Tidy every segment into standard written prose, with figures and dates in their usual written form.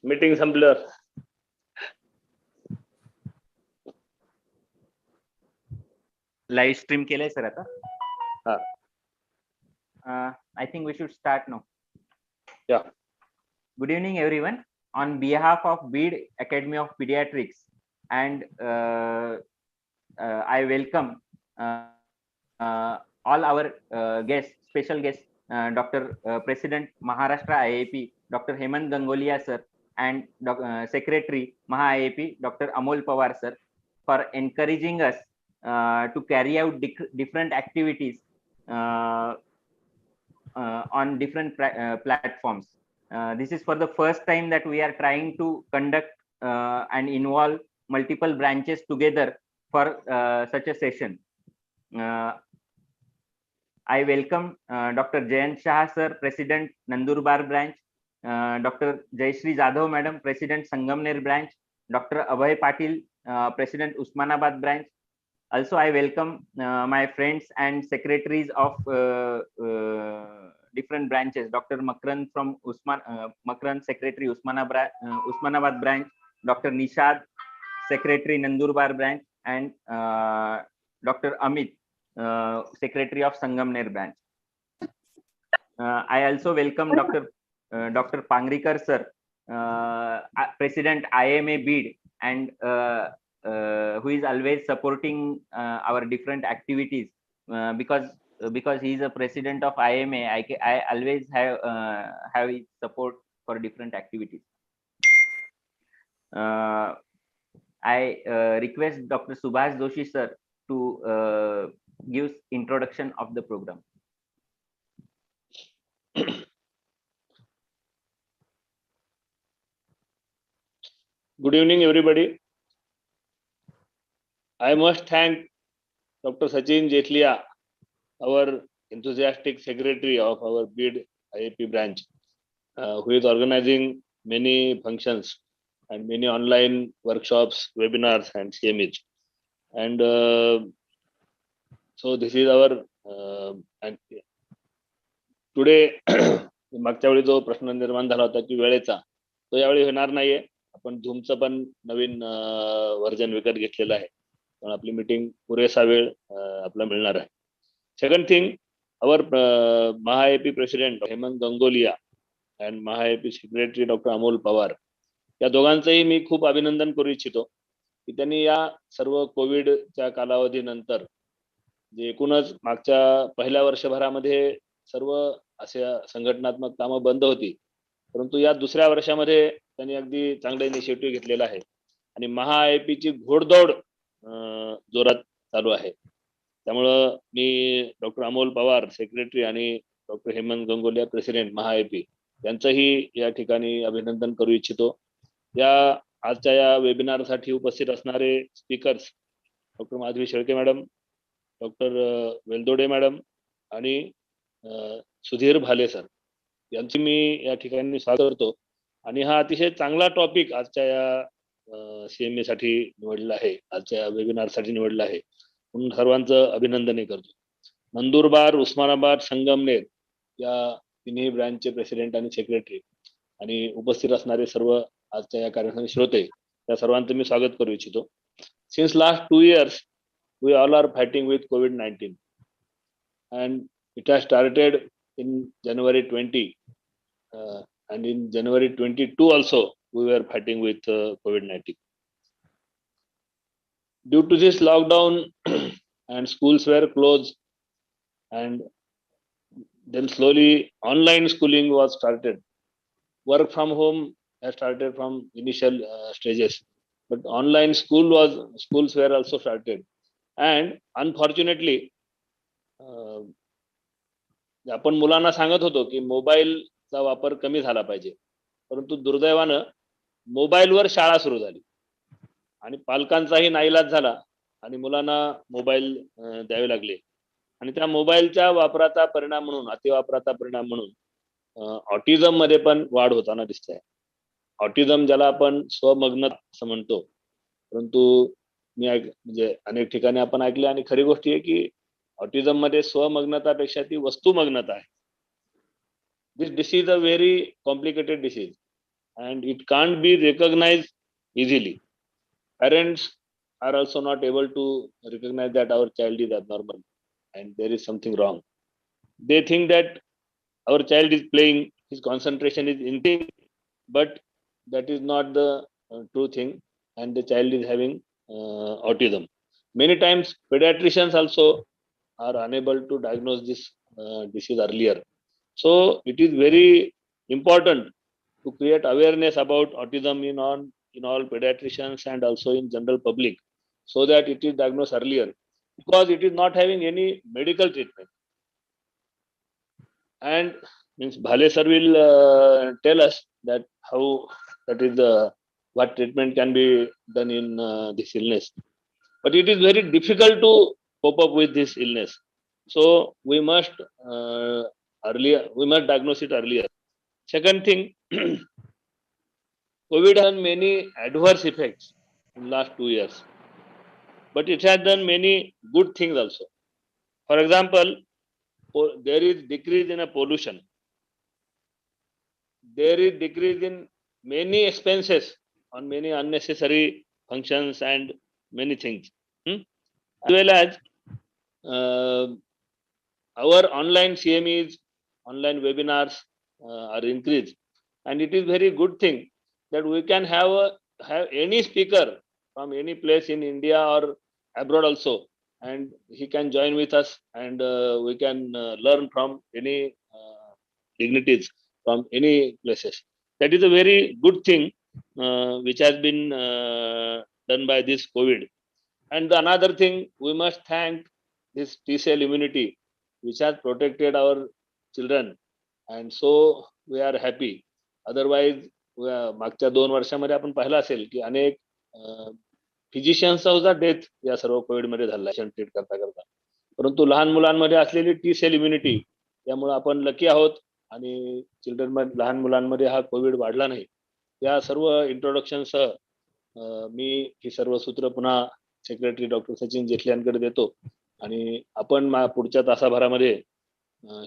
Meeting संपल्यावर live stream केलंय sir आता. I think we should start now. Yeah. Good evening everyone. On behalf of BEAD Academy of Pediatrics and I welcome all our guests, special guests, Dr. President Maharashtra IAP, Dr. Hemant Gangolia sir, and Secretary Maha IAP, Dr. Amol Pawar sir, for encouraging us to carry out different activities on different platforms. This is for the first time that we are trying to conduct and involve multiple branches together for such a session. I welcome Dr. Jayant Shah sir, President Nandurbar branch, Dr. Jayashree Jadhav madam, President Sangamner branch, Dr. Abhay Patil, President Usmanabad branch. Also, I welcome my friends and secretaries of different branches. Dr. Makran from Makran, Secretary Usmanabad branch, Dr. Nishad, Secretary Nandurbar branch, and Dr. Amit, Secretary of Sangamner branch. I also welcome Dr. Pangrikar sir, President IMA BEAD, and who is always supporting our different activities because he is a president of IMA. I always have his support for different activities. I request Dr. Subhash Joshi sir to give introduction of the program. Good evening, everybody. I must thank Dr. Sachin Jetlia, our enthusiastic secretary of our BEAD IAP branch, who is organizing many functions and many online workshops, webinars, and CMEs. And so this is our and today मागच्या वेळी जो प्रश्न निर्माण झाला होता की वेळेचा तो यावेळी होणार नाहीये. आपण झूमचं पण नवीन व्हर्जन विकत घेतलेलं आहे, पण आपली मीटिंग पुरेसा वेळ आपला मिळणार आहे. Second thing, our MahaAP President Hemant Gangolia and MahaAP Secretary Dr. Amol Pawar, या दोघांचंही मी खूप अभिनंदन करू इच्छितो की त्यांनी या सर्व कोविडच्या कालावधीनंतर जे एकूणच मागच्या पहिल्या वर्षभरामध्ये सर्व अशा संघटनात्मक कामं बंद होती, परंतु या दुसऱ्या वर्षामध्ये त्यांनी अगदी चांगला इनिशिएटिव्ह घेतलेला आहे आणि MahaAPची घोडदौड जोरात चालू आहे. त्यामुळं मी डॉक्टर अमोल पवार सेक्रेटरी आणि doctor Hemant Gangolia president MahaAP यांचंही या ठिकाणी अभिनंदन करू इच्छितो. या आजच्या या वेबिनारसाठी उपस्थित असणारे speakers doctor Madhavi Shelke madam, doctor Veldode madam आणि सुधीर भाले सर यांची मी या ठिकाणी स्वागत करतो. आणि हा अतिशय चांगला टॉपिक आजच्या या CMA साठी निवडला आहे, आजच्या वेबिनार साठी निवडला आहे, म्हणून सर्वांचं अभिनंदन करतो. नंदुरबार, उस्मानाबाद, संगमनेर या तिन्ही ब्रांचचे प्रेसिडेंट आणि सेक्रेटरी आणि उपस्थित असणारे सर्व आजच्या या कार्यक्रमाचे श्रोते त्या सर्वांचं मी स्वागत करू इच्छितो. Since last 2 years we all are fighting with COVID-19 and it has started in January 20 and in January 22 also we were fighting with COVID-19. Due to this lockdown and schools were closed and then slowly online schooling was started. Work from home has started from initial stages, but online schools were also started. And unfortunately आपण मुलांना सांगत होतो की मोबाईलचा वापर कमी झाला पाहिजे, परंतु दुर्दैवानं मोबाईलवर शाळा सुरू झाली आणि पालकांचाही नाईलाज झाला आणि मुलांना मोबाईल द्यावे लागले आणि त्या मोबाईलच्या वापराचा परिणाम म्हणून, अतिवापराचा परिणाम म्हणून ऑटिझम मध्ये पण वाढ होताना दिसते. ऑटिझम ज्याला आपण स्वमग्नता असं म्हणतो, परंतु मी म्हणजे अनेक ठिकाणी आपण ऐकले आणि खरी गोष्ट आहे की ऑटिझम मध्ये स्वमग्नतापेक्षा ती वस्तुमग्नता आहे. This disease a very complicated disease and it can't be recognized easily. Parents are also not able to recognize that our child is abnormal and there is something wrong. They think that our child is playing, his concentration is increasing, but that is not the true thing, and the child is having autism. Many times, pediatricians also are unable to diagnose this disease earlier. So, it is very important to create awareness about autism in all pediatricians and also in general public, so that it is diagnosed earlier, because it is not having any medical treatment. And means Bhale sir will tell us that how that is the what treatment can be done in this illness. But it is very difficult to cope up with this illness. So we must we must diagnose it earlier. Second thing, COVID has many adverse effects in last 2 years, but it has done many good things also. For example, there is decrease in a pollution. There is decrease in many expenses on many unnecessary functions and many things. As well as uh, our online CMEs, online webinars are increased, and it is very good thing that we can have any speaker from any place in India or abroad also, and he can join with us, and we can learn from any dignities from any places. That is a very good thing which has been done by this COVID. And another thing, we must thank this T cell immunity, which has protected our children, and so we are happy. Otherwise, मागच्या 2 वर्षामध्ये आपण पाहिलं असेल की अनेक फिजिशियन्सचा सुद्धा death या सर्व कोविडमध्ये झाला ट्रीट करता करता. परंतु लहान मुलांमध्ये असलेली टी सेल इम्युनिटी, त्यामुळे आपण लकी आहोत आणि लहान मुलांमध्ये हा कोविड वाढला नाही. या सर्व इंट्रोडक्शनसह मी ही सर्व सूत्र पुन्हा सेक्रेटरी डॉक्टर सचिन जेटली यांकडे देतो, आणि आपण पुढच्या तासाभरामध्ये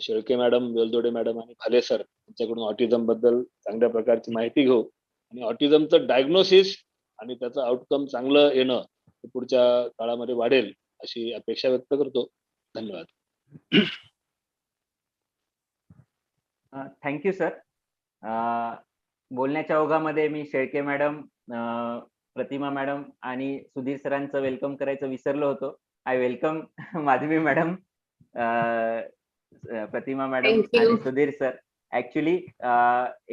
शेळके मॅडम, वेलदोडे मॅडम आणि भाले सर यांच्याकडून ऑटिझम बद्दल चांगल्या प्रकारची माहिती घेऊ, आणि ऑटिझमचं डायग्नोसिस आणि त्याचं आउटकम चांगलं येणं हे पुढच्या काळामध्ये वाढेल अशी अपेक्षा व्यक्त करतो. धन्यवाद. Thank you sir. बोलण्याच्या ओघामध्ये मी शेळके मॅडम, प्रतिमा मॅडम आणि सुधीर सरांचं वेलकम करायचं विसरलो होतो. I welcome Madhavi madam, Pratima madam आणि सुधीर सर. ऍक्च्युली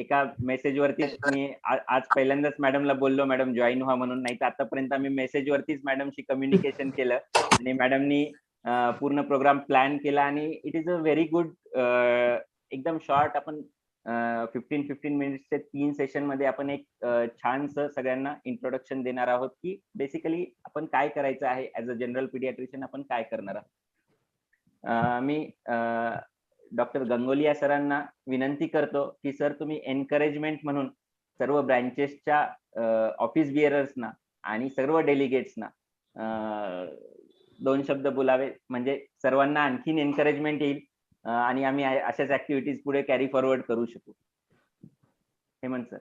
एका मेसेजवरतीच मी आज पहिल्यांदाच मॅडमला बोललो मॅडम जॉईन व्हा म्हणून, नाही तर आतापर्यंत आम्ही मेसेजवरतीच मॅडमशी कम्युनिकेशन केलं आणि मॅडमनी पूर्ण प्रोग्राम प्लॅन केला, आणि it is a very good, एकदम शॉर्ट आपण 15 मिनिट्सचे 3 सेशन मध्ये आपण एक छानसं सगळ्यांना इंट्रोडक्शन देणार आहोत की बेसिकली आपण काय करायचं आहे ऍज अ जनरल पीडियाट्रिशियन, आपण काय करणार आहोत. मी डॉक्टर गंगोलिया सरांना विनंती करतो की सर तुम्ही एनकरेजमेंट म्हणून सर्व ब्रँचेसच्या ऑफिस बिअरर्सना आणि सर्व डेलिगेट्सना 2 शब्द बोलावे, म्हणजे सर्वांना आणखीन एनकरेजमेंट येईल आणि आम्ही अशाच ऍक्टिव्हिटीज पुढे कॅरी फॉरवर्ड करू शकू. Hemant sir.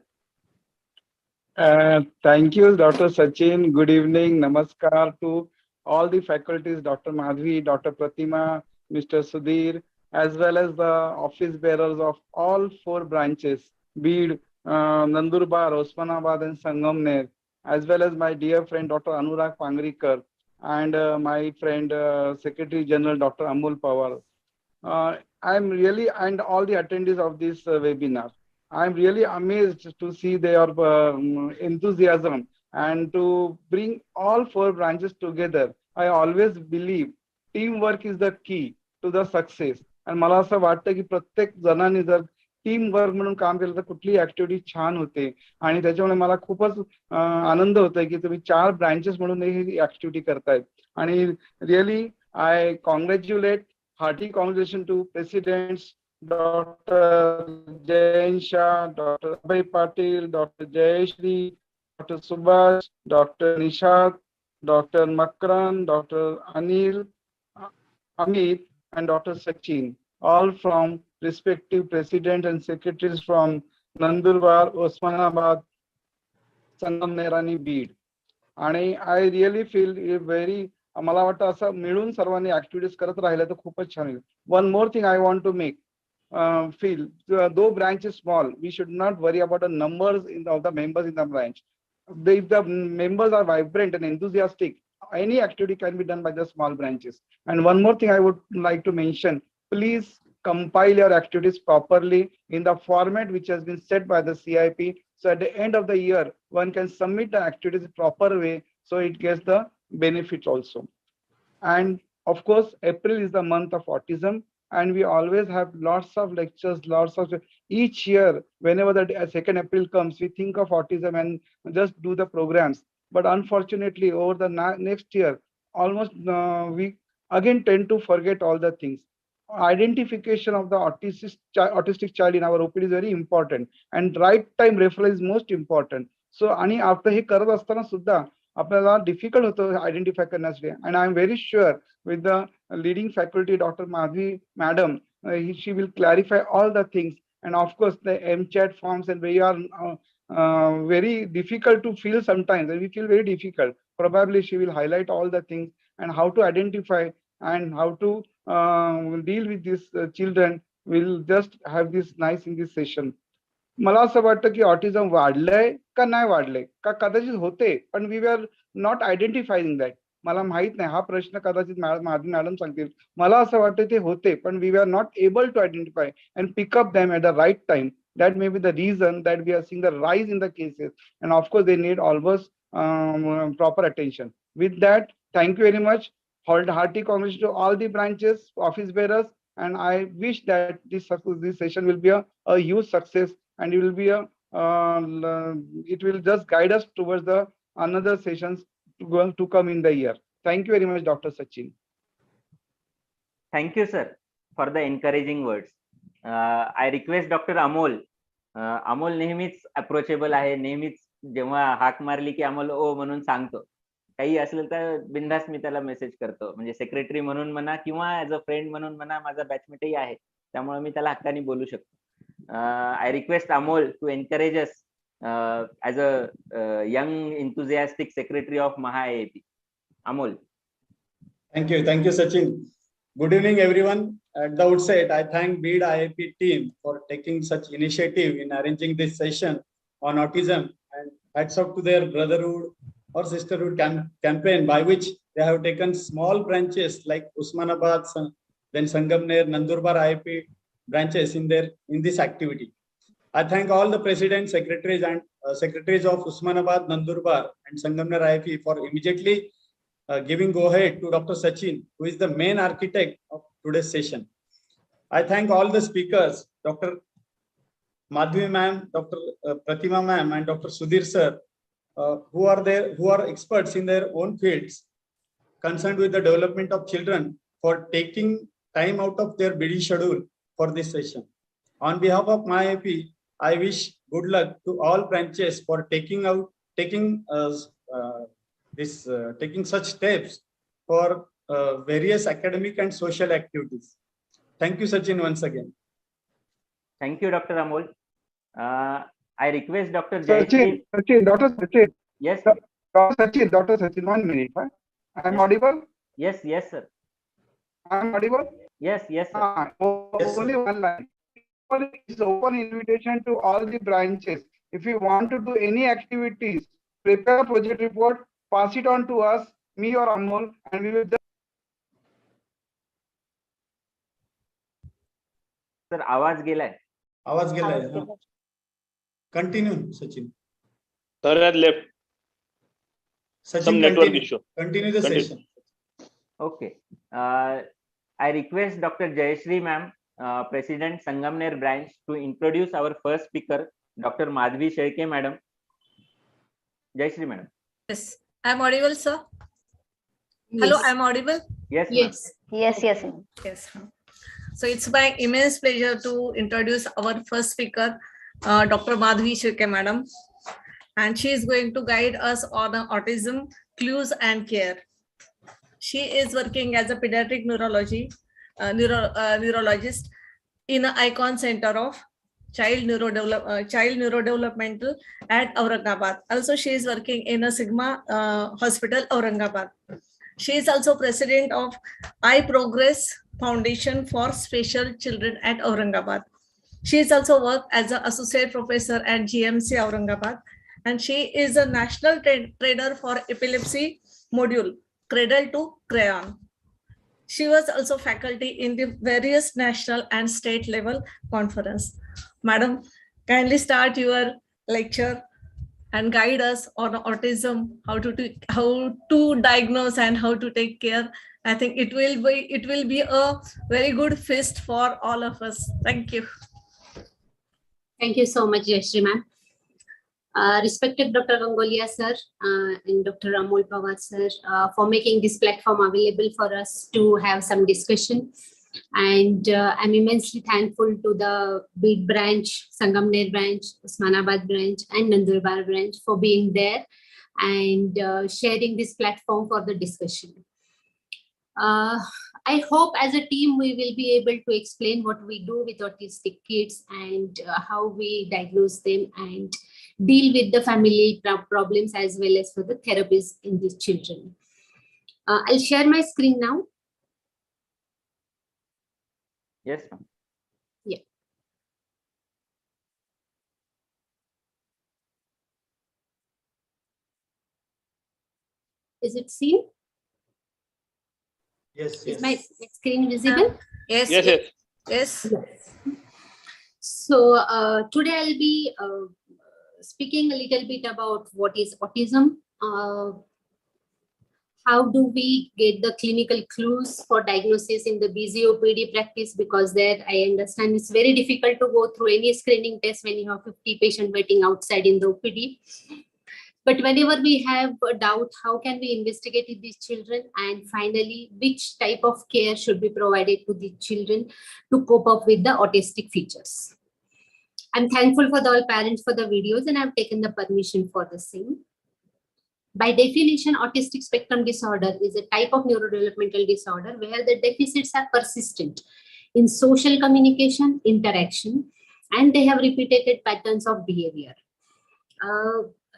Thank you, Dr. Sachin. Good evening. Namaskar to all the faculties, Dr. Madhvi, Dr. Pratima, Mr. Sudhir, as well as the office bearers of all 4 branches, Bid, Nandurbar, Osmanabad and Sangamner, as well as my dear friend Dr. Anurag Pangrikar and my friend Secretary General Dr. Amul Pawar. I'm really, and all the attendees of this webinar, I'm really amazed to see their enthusiasm and to bring all 4 branches together. I always believe teamwork is the key to the success. आणि मला असं वाटतं की प्रत्येक जणांनी जर team work म्हणून काम केलं तर कुठली ऍक्टिव्हिटी छान होते, आणि त्याच्यामुळे मला खूपच आनंद होतोय की तुम्ही 4 ब्रांचेस म्हणून ही ऍक्टिव्हिटी करतायत. आणि really I congratulate, hearty congratulations to presidents Dr. Jain Shah, Dr. Abhay Patil, Dr. Jayashri, Dr. Subhash, Dr. Nishad, Dr. Makran, Dr. Anil, Amit, and Dr. Sachin, all from respective presidents and secretaries from Nandurbar, Osmanabad, Sangamner आणि बीड. आणि I really feel very, मला वाटतं असं मिळून सर्वांनी activities करत राहिलं तर खूपच छान होईल. One more thing I want to make feel, though branch is small, we should not worry about the numbers of the members in the branch. If the members are vibrant and enthusiastic, any activity can be done by the small branches. And one more thing I would like to mention, please compile your activities properly in the format which has been set by the CIP. So at the end of the year, one can submit the activities proper way, so it gets the benefits also. And of course, April is the month of autism, and we always have lots of lectures, lots of each year. Whenever the 2nd April comes, we think of autism and just do the programs. But unfortunately, over the next year, almost we again tend to forget all the things. Identification of the autistic child in our OPD is very important, and right time referral is most important. So आणि after हे करत असताना सुद्धा आपल्याला difficult होतं identify करण्यासाठी. And I am very sure with the leading faculty, Dr. Madhvi Madam, she will clarify all the things. And of course, the MChat forms, and we are very difficult to fill sometimes, and we feel very difficult. Probably she will highlight all the things and how to identify and how to deal with these children. We'll just have this nice in this session. मला असं वाटतं की autism वाढलंय का नाही वाढलंय, का कदाचित होते पण we are not identifying that. मला माहित नाही, हा प्रश्न कदाचित मॅडम सांगतील. मला असं वाटतं ते होते पण we are not able to identify and pick up them at the right time. That may be the reason that we are seeing the rise in the cases, and of course they need always proper attention. With that, thank you very much. Hearty congratulations to all the branches, office bearers, and I wish that this session will be a huge success, and it will be it will just guide us towards the another sessions to come in the year. Thank you very much, Dr. Sachin. Thank you, sir, for the encouraging words. I request Dr. Amol. Amol नेहमीच approachable आहे, नेहमीच जेव्हा हाक मारली की अमोल ओ म्हणून सांगतो. काही असलं तर बिंदास मी त्याला मेसेज करतो, म्हणजे सेक्रेटरी म्हणून म्हणा किंवा ऍज अ फ्रेंड म्हणून म्हणा, माझा बॅचमेटही आहे, त्यामुळे मी त्याला हक्काने बोलू शकतो. I request Amol to encourage us as a young enthusiastic secretary of Maha IAP. Amol. Thank you, Sachin. Good evening, everyone. At the outset, I thank BEAD IAP team for taking such initiative in arranging this session on autism, and hats off to their brotherhood or sisterhood campaign, by which they have taken small branches like Usmanabad, then Sangamner, Nandurbar IAP branches in this activity. I thank all the presidents, secretaries, and secretaries of Usmanabad, Nandurbar, and Sangamner IAP for immediately giving go ahead to Dr. Sachin, who is the main architect of today's session. I thank all the speakers, Dr. Madhvi ma'am, Dr. Pratima ma'am, and Dr. Sudhir sir, who are experts in their own fields concerned with the development of children, for taking time out of their busy schedule for this session. On behalf of my IAP, I wish good luck to all branches for taking such steps for various academic and social activities. Thank you, Sachin, once again. Thank you, Dr. Amol. I request Dr. Sachin, Dr. Sachin. Yes. Dr. Sachin, 1 minute. Huh? I am audible? Yes, sir. I am audible? Yes, sir. Only one line. It's open invitation to all the branches. If you want to do any activities, prepare a project report, pass it on to us, me or Amol, and we will just. Sir, आवाज गेलाय. Continue, Sachin. Third left. Sachin, continue the session. Okay. I request Dr. Jayashree ma'am, President Sangamner branch, to introduce our first speaker, Dr. Madhvi Shelke madam. Jayashree madam. Yes, I'm audible, sir. Yes. Hello, I'm audible. Yes. Yes. So it's my immense pleasure to introduce our first speaker, Dr. Madhvi Shelke madam, and she is going to guide us on autism clues and care. She is working as a pediatric neurologist in an Icon Center of child neurodevelopmental at Aurangabad. Also, she is working in a Sigma hospital, Aurangabad. She is also president of iProgress Foundation for Special Children at Aurangabad. She is also worked as an associate professor at GMC Aurangabad, and she is a national trainer for epilepsy module, Cradle to Crayon. She was also faculty in the various national and state level conference. Madam, kindly start your lecture and guide us on autism, how to diagnose and how to take care. I think it will be a very good feast for all of us. Thank you. Thank you so much, Yashri ma'am. Respected Dr. Gangolia sir and Dr. Amol Pawar sir for making this platform available for us to have some discussion. And I'm immensely thankful to the BEAD branch, Sangamner branch, Osmanabad branch, and Nandurbar branch for being there and sharing this platform for the discussion. I hope as a team we will be able to explain what we do with autistic kids and how we diagnose them and deal with the family problems as well as for the therapies in these children. I'll share my screen now. Yes, ma'am. Yeah. Is it seen? Yes, Is my screen visible? Yes. Yes, yes. Yes. Yes. So today I'll be speaking a little bit about what is autism. How do we get the clinical clues for diagnosis in the busy OPD practice? Because there I understand it's very difficult to go through any screening test when you have 50 patients waiting outside in the OPD. But whenever we have a doubt, how can we investigate these children? And finally, which type of care should be provided to the children to cope up with the autistic features? I'm thankful for the all parents for the videos and I've taken the permission for the same. By definition, autistic spectrum disorder is a type of neurodevelopmental disorder where the deficits are persistent in social communication, interaction, and they have repeated patterns of behavior.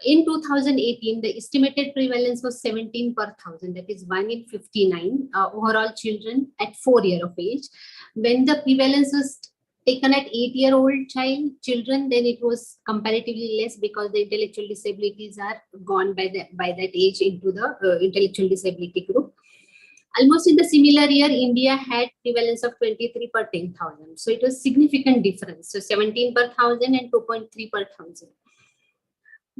In 2018, the estimated prevalence was 17 per 1,000, that is 1 in 59 overall children at 4 years of age. When the prevalence was taken at 8-year-old children, then it was comparatively less because the intellectual disabilities are gone by that age into the intellectual disability group. Almost in the similar year, India had prevalence of 23 per 10,000. So it was significant difference. So 17 per 1,000 and 2.3 per 1,000.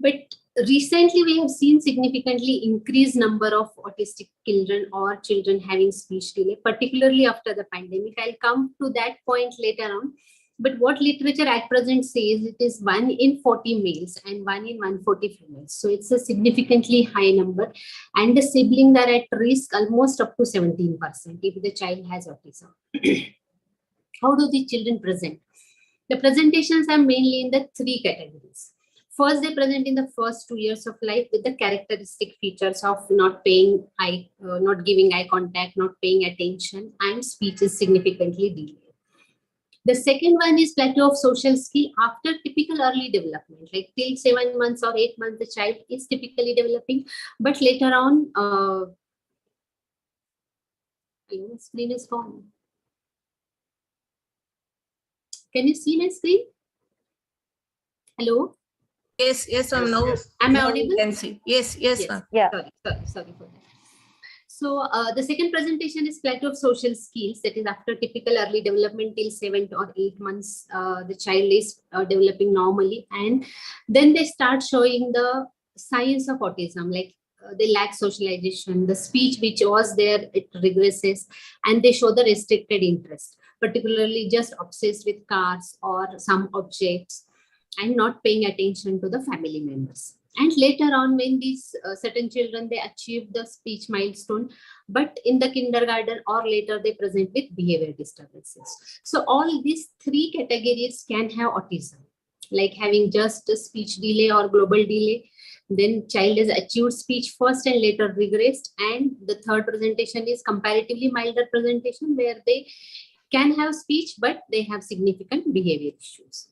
But recently, we have seen significantly increased number of autistic children or children having speech delay, particularly after the pandemic. I'll come to that point later on. But what literature at present says, it is 1 in 40 males and 1 in 140 females. So it's a significantly high number. And the siblings are at risk almost up to 17% if the child has autism. How do the children present? The presentations are mainly in the 3 categories. First, they present in the first 2 years of life with the characteristic features of not giving eye contact, not paying attention, and speech is significantly delayed. The second one is plateau of social skill after typical early development, like till 7 months or 8 months, the child is typically developing, but later on, screen is gone. Can you see my screen? Hello? Yes, ma'am. Now, Am I now audible? you can see. Yes, ma'am. Yeah. Sorry for that. So the second presentation is plateau of social skills. That is after typical early development till 7 or 8 months, the child is developing normally. And then they start showing the signs of autism, like they lack socialization, the speech which was there, it regresses, and they show the restricted interest, particularly just obsessed with cars or some objects, and not paying attention to the family members. And later on, when these certain children, they achieve the speech milestone, but in the kindergarten or later, they present with behavior disturbances. So all these 3 categories can have autism, like having just a speech delay or global delay. Then child has achieved speech first and later regressed. And the third presentation is comparatively milder presentation where they can have speech, but they have significant behavior issues.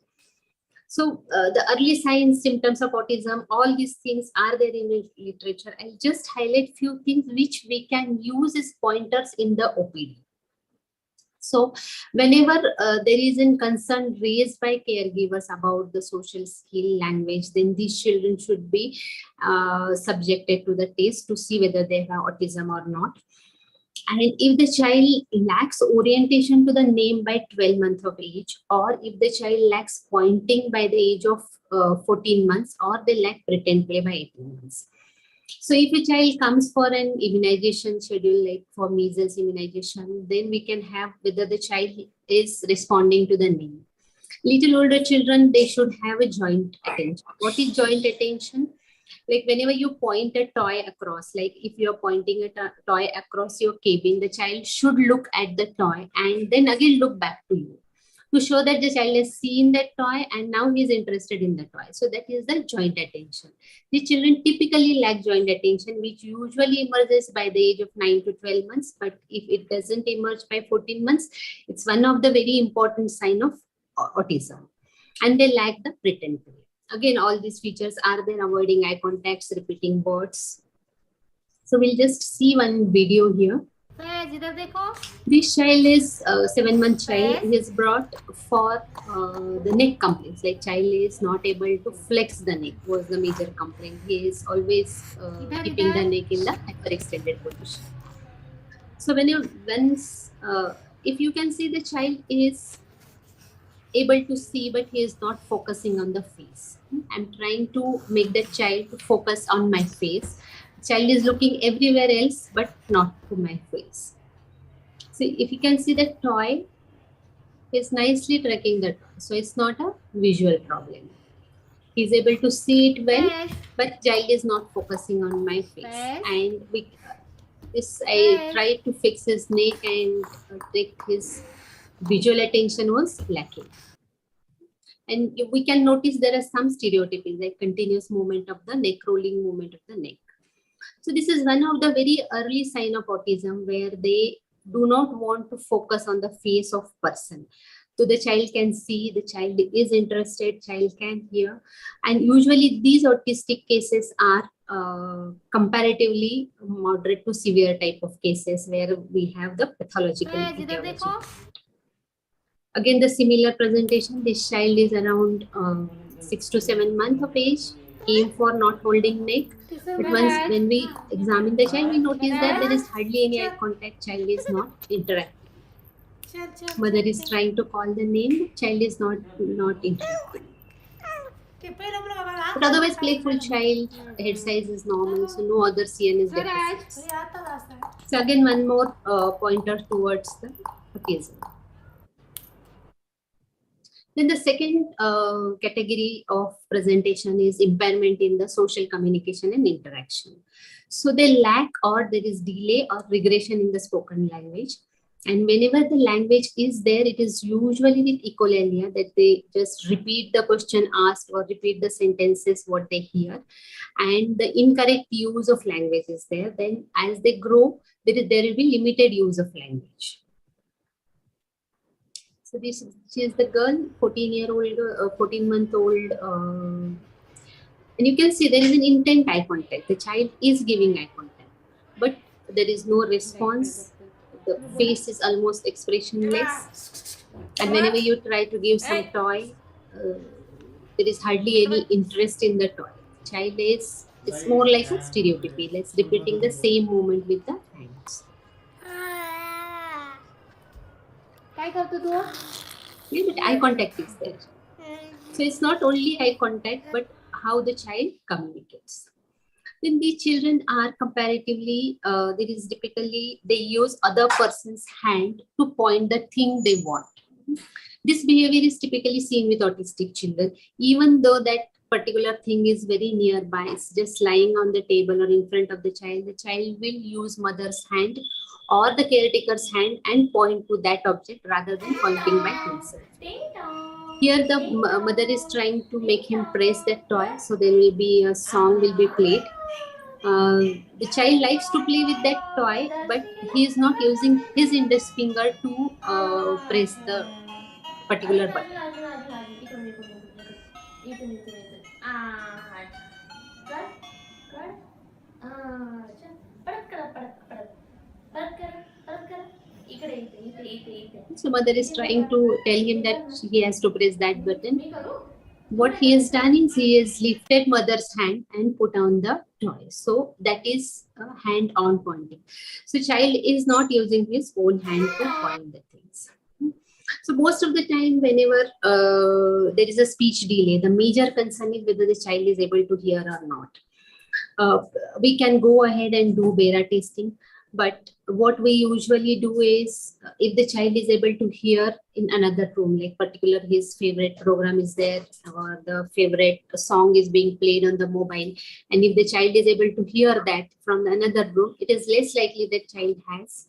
So the early signs, symptoms of autism, all these things are there in the literature. I'll just highlight few things which we can use as pointers in the OPD. So whenever there is a concern raised by caregivers about the social skill language, then these children should be subjected to the test to see whether they have autism or not. And if the child lacks orientation to the name by 12 months of age, or if the child lacks pointing by the age of 14 months, or they lack pretend play by 18 months. So if a child comes for an immunization schedule, like for measles immunization, then we can have whether the child is responding to the name. Little older children, they should have a joint attention. What is joint attention? Like whenever you point a toy across, like if you're pointing a toy across your cabin, the child should look at the toy and then again look back to you to show that the child has seen that toy and now he is interested in the toy. So that is the joint attention. The children typically lack joint attention, which usually emerges by the age of 9 to 12 months. But if it doesn't emerge by 14 months, it's one of the very important sign of autism. And they lack the pretend play. Again, all these features are there: avoiding eye contacts, repeating words. So we'll just see one video here. This child is a 7-month child. He is brought for the neck complaints. Like child is not able to flex the neck was the major complaint. He is always keeping the neck in the hyperextended position. So if you can see, the child is able to see, but he is not focusing on the face. I'm trying to make the child to focus on my face. Child is looking everywhere else, but not to my face. So if you can see the toy, he's nicely tracking the toy. So it's not a visual problem. He's able to see it well, but child is not focusing on my face. And I tried to fix his neck and his visual attention was lacking. And we can notice there are some stereotyping, like continuous movement of the neck, rolling movement of the neck. So this is one of the very early sign of autism, where they do not want to focus on the face of person. So the child can see, the child is interested, child can hear. And usually these autistic cases are comparatively moderate to severe type of cases where we have the pathological etiology. Again, the similar presentation. This child is around 6 to 7 months of age, aim for not holding neck. But once when we examine the child, we notice that there is hardly any eye contact. Child is not interacting. Mother is trying to call the name, child is not interacting. But otherwise, playful child, head size is normal, so no other CNS deficits. So again, one more pointer towards the autism. Then the second category of presentation is impairment in the social communication and interaction. So they lack, or there is delay or regression in the spoken language. And whenever the language is there, it is usually with echolalia, that they just repeat the question asked or repeat the sentences what they hear. And the incorrect use of language is there. Then as they grow, there will be limited use of language. So she is the girl, 14-month-old. And you can see there is an intent eye contact. The child is giving eye contact, but there is no response. The face is almost expressionless. And whenever you try to give some toy, there is hardly any interest in the toy. Child it's more like a stereotypy. Let's repeating the same movement with the hands. Yeah, but eye contact is there. So it's not only eye contact, but how the child communicates. Then these children are comparatively, there is typically, they use other person's hand to point the thing they want. This behavior is typically seen with autistic children, even though that particular thing is very nearby, it's just lying on the table or in front of the child will use mother's hand or the caretaker's hand and point to that object rather than pointing by himself. Here the mother is trying to make him press that toy, so there will be a song will be played. The child likes to play with that toy, but he is not using his index finger to press the particular button. इथून इथून इथून कर कर चल परत करा परत परत परत करा परत करा इकडे इथे इथे इथे इथे So mother is trying to tell him that he has to press that button. मी करू What he has done is he has lifted mother's hand and put on the toy. So that is hand on pointing. So child is not using his own hand to point the things. So most of the time, whenever there is a speech delay, the major concern is whether the child is able to hear or not. We can go ahead and do beta testing. But what we usually do is, if the child is able to hear in another room, like particular his favorite program is there or the favorite song is being played on the mobile, and if the child is able to hear that from another room, it is less likely that child has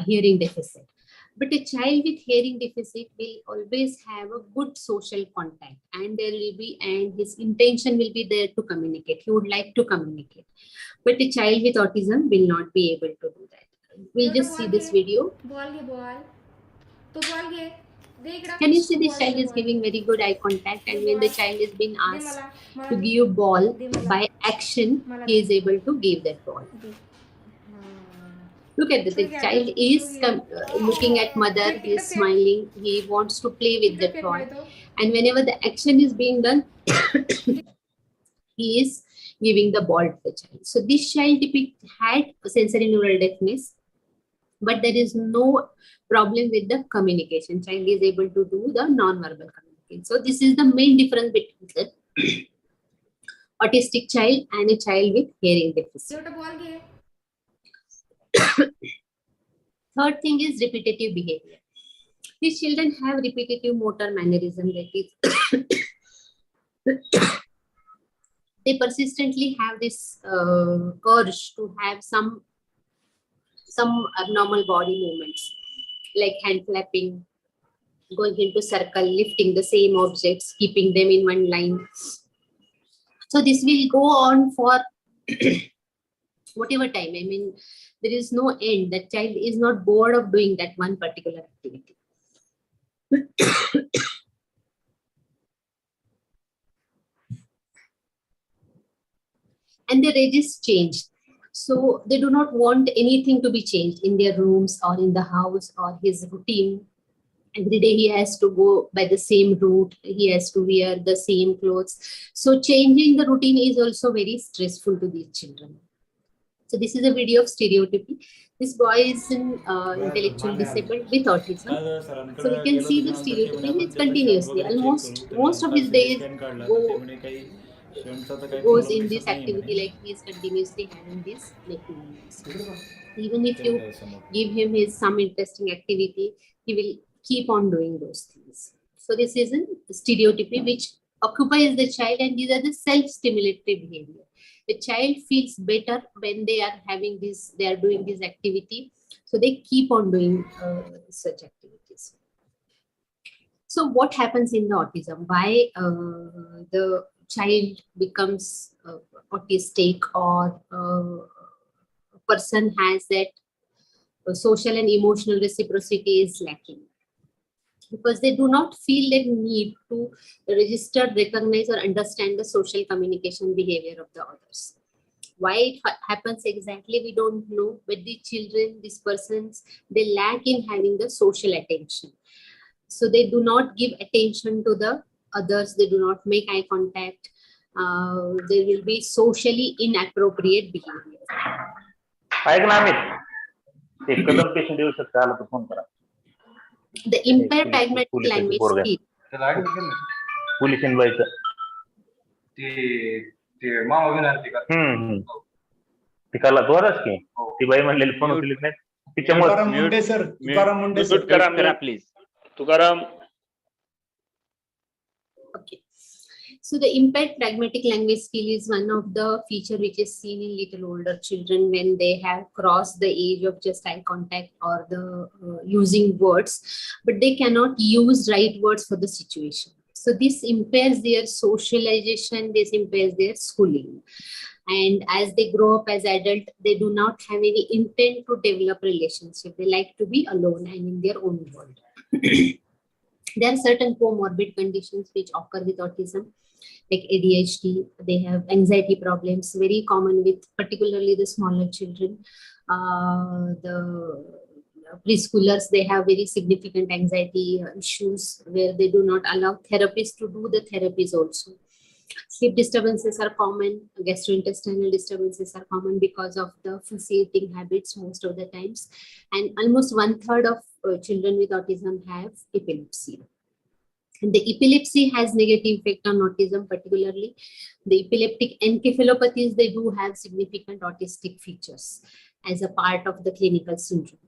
hearing deficit. But a child with hearing deficit will always have a good social contact, and his intention will be there to communicate. He would like to communicate. But a child with autism will not be able to do that. We'll just see this video. Ball घे ball तो ball घे दे इकडं Can you see this ball child they is ball giving very good eye contact, and when the child is being they asked मला to they. give ball दे मला. by action, he is able to give that ball. They. Look at that. The child is looking at mother. He is smiling. He wants to play with the toy. And whenever the action is being done, he is giving the ball to the child. So this child had sensory neural deafness, but there is no problem with the communication. Child is able to do the non-verbal communication. So this is the main difference between the autistic child and a child with hearing deficit. Third thing is repetitive behavior. These children have repetitive motor mannerism, that is, they persistently have this urge to have some abnormal body movements, like hand flapping, going into circle, lifting the same objects, keeping them in one line. So this will go on for whatever time. I mean, there is no end. The child is not bored of doing that one particular activity. And their ages change. So they do not want anything to be changed in their rooms or in the house or his routine. Every day he has to go by the same route. He has to wear the same clothes. So changing the routine is also very stressful to these children. So this is a video of stereotypy. This boy is intellectually disabled with autism. So we can see the stereotypy. It's continuously. Almost most of his days goes in this activity, like he is continuously having this neck movements. Even if you give him some interesting activity, he will keep on doing those things. So this is a stereotypy which occupies the child, and these are the self-stimulatory behavior. The child feels better when they are having this, they are doing this activity. So they keep on doing such activities. So what happens in the autism? Why the child becomes autistic, or a person has that social and emotional reciprocity is lacking? Because they do not feel that need to register, recognize, or understand the social communication behavior of the others. Why it happens exactly, we don't know. But the children, these persons, they lack in having the social attention. So they do not give attention to the others. They do not make eye contact. There will be socially inappropriate behavior. ऐक ना अमित, ते कदम patient येऊ शकता, आला तर phone करा. The impaired pragmatic language skill. Police इन्वायचं. तिकाला दोरच की ती बाई म्हणलेली फोन उचलत नाही. तुकाराम मुंडे सर, तुकाराम मुंडे सर, करा please. Tukaram. Okay. So the impaired pragmatic language skill is one of the feature which is seen in little older children when they have crossed the age of just eye contact or the using words, but they cannot use right words for the situation. So this impairs their socialization, this impairs their schooling. And as they grow up as adult, they do not have any intent to develop relationship. They like to be alone and in their own world. There are certain comorbid conditions which occur with autism, like ADHD. They have anxiety problems, very common with particularly the smaller children. The preschoolers, they have very significant anxiety issues where they do not allow therapists to do the therapies also. Sleep disturbances are common, gastrointestinal disturbances are common because of the fussy eating habits most of the times. And almost 1/3 of children with autism have epilepsy. And the epilepsy has negative effect on autism, particularly the epileptic encephalopathies, they do have significant autistic features as a part of the clinical syndrome.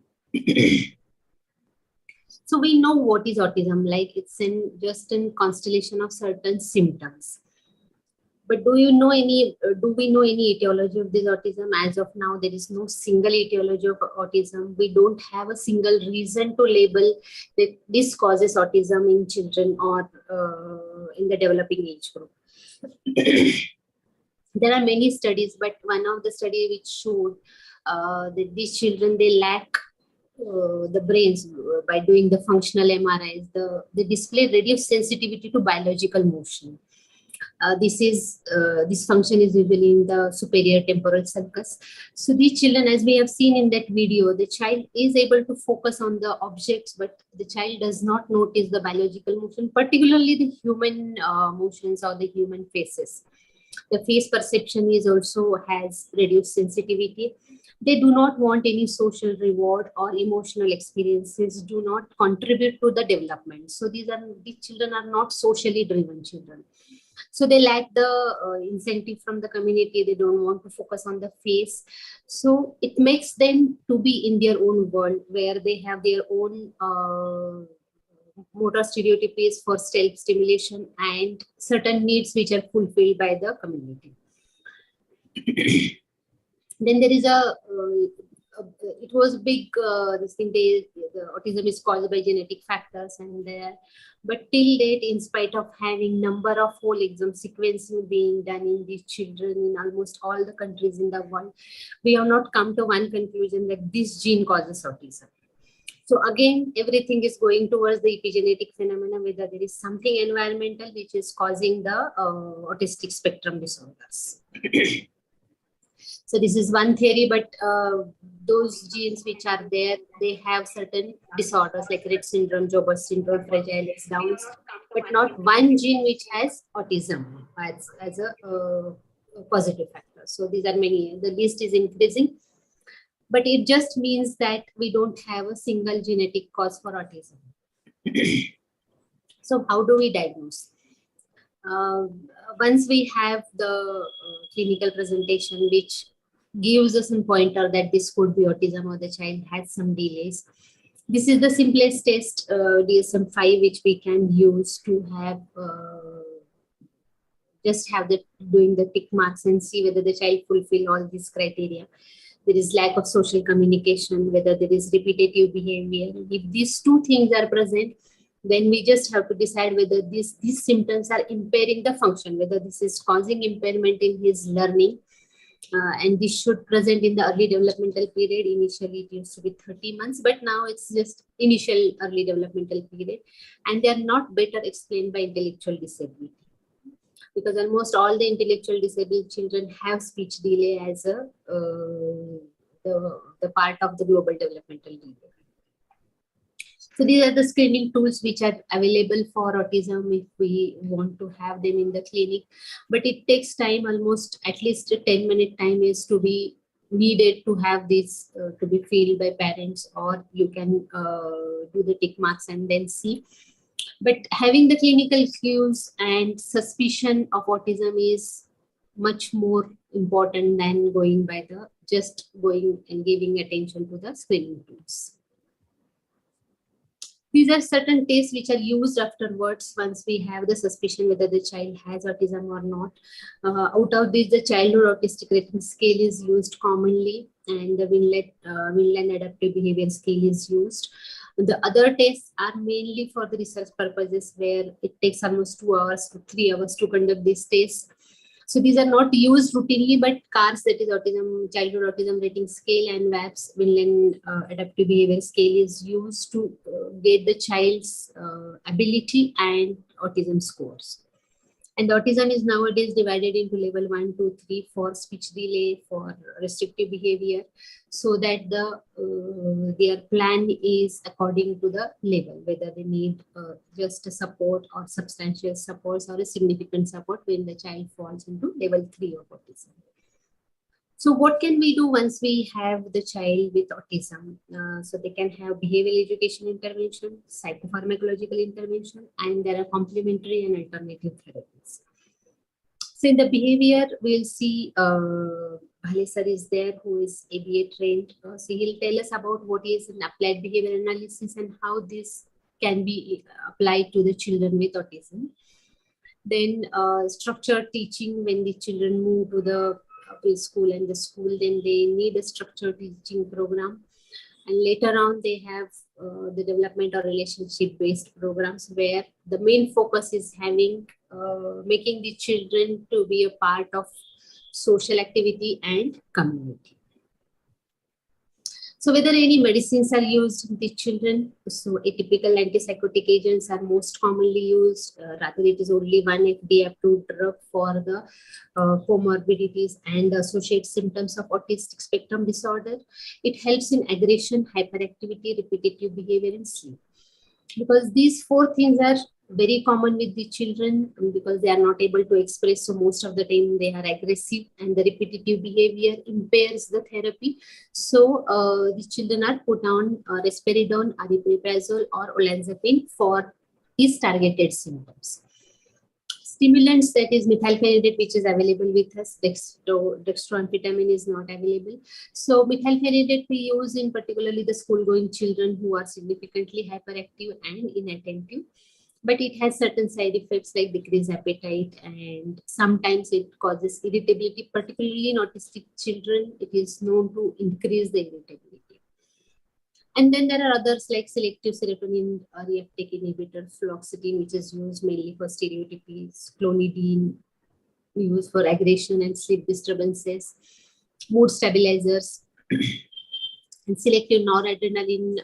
So we know what is autism, like it's just a constellation of certain symptoms. But do we know any etiology of this autism? As of now, there is no single etiology of autism. We don't have a single reason to label that this causes autism in children or in the developing age group. There are many studies, but one of the studies which showed that these children, they lack the brains by doing the functional MRIs. They display reduced sensitivity to biological motion. This function is usually in the superior temporal sulcus. So these children, as we have seen in that video, the child is able to focus on the objects, but the child does not notice the biological motion, particularly the human motions or the human faces. The face perception is also has reduced sensitivity. They do not want any social reward or emotional experiences, do not contribute to the development. So these children are not socially driven children. So they lack the incentive from the community. They don't want to focus on the face. So it makes them to be in their own world where they have their own motor stereotypies for self-stimulation and certain needs which are fulfilled by the community. Then there is it was big, this thing, the autism is caused by genetic factors but till date, in spite of having number of whole exome sequencing being done in these children in almost all the countries in the world, we have not come to one conclusion that this gene causes autism. So again, everything is going towards the epigenetic phenomena, whether there is something environmental which is causing the autistic spectrum disorders. So this is one theory, but those genes which are there, they have certain disorders like Rett syndrome, Joubert syndrome, Fragile X Downs, but not one gene which has autism as a positive factor. So these are many, the list is increasing, but it just means that we don't have a single genetic cause for autism. So how do we diagnose? Once we have the clinical presentation, which gives us some pointer that this could be autism or the child has some delays, this is the simplest test, DSM-5, which we can use to have just have doing the tick marks and see whether the child fulfill all these criteria. There is lack of social communication, whether there is repetitive behavior. If these two things are present, then we just have to decide whether these symptoms are impairing the function, whether this is causing impairment in his learning. And this should present in the early developmental period. Initially, it used to be 30 months, but now it's just initial early developmental period. And they are not better explained by intellectual disability, because almost all the intellectual disabled children have speech delay as the part of the global developmental delay. So these are the screening tools which are available for autism if we want to have them in the clinic. But it takes time, almost at least a 10-minute time is to be needed to have this to be filled by parents, or you can do the tick marks and then see. But having the clinical cues and suspicion of autism is much more important than going by just going and giving attention to the screening tools. These are certain tests which are used afterwards once we have the suspicion whether the child has autism or not. Out of this, the childhood autistic rating scale is used commonly, and the Vinland adaptive behavior scale is used. The other tests are mainly for the research purposes, where it takes almost 2 hours to 3 hours to conduct these tests. So these are not used routinely, but CARS, that is Autism, Childhood Autism Rating Scale, and WAPS, Vinland Adaptive Behavior Scale, is used to get the child's ability and autism scores. And the autism is nowadays divided into level 1, 2, 3 for speech delay, for restrictive behavior, so that their plan is according to the level, whether they need just a support or substantial supports or a significant support when the child falls into level 3 of autism. So what can we do once we have the child with autism? So they can have behavioral education intervention, psychopharmacological intervention, and there are complementary and alternative therapies. So in the behavior, we'll see Bhale sir is there, who is ABA trained. So he'll tell us about what is an applied behavior analysis and how this can be applied to the children with autism. Then structured teaching, when the children move to the preschool and the school, then they need a structured teaching program. And later on, they have the development or relationship-based programs where the main focus is having making the children to be a part of social activity and community. So whether any medicines are used in the children, so atypical antipsychotic agents are most commonly used. Rather, it is only one FDA-approved drug for the comorbidities and associated symptoms of autistic spectrum disorder. It helps in aggression, hyperactivity, repetitive behavior, and sleep. Because these four things are very common with the children, because they are not able to express, so most of the time they are aggressive, and the repetitive behavior impairs the therapy. So the children are put on risperidone, aripiprazole, or olanzapine for these targeted symptoms. Stimulants, that is methylphenidate, which is available with us. Dextroamphetamine is not available. So methylphenidate we use in particularly the school-going children who are significantly hyperactive and inattentive. But it has certain side effects like decreased appetite, and sometimes it causes irritability, particularly in autistic children. It is known to increase the irritability. And then there are others like selective serotonin reuptake inhibitor, fluoxetine, which is used mainly for stereotypies, clonidine, used for aggression and sleep disturbances, mood stabilizers, and selective noradrenaline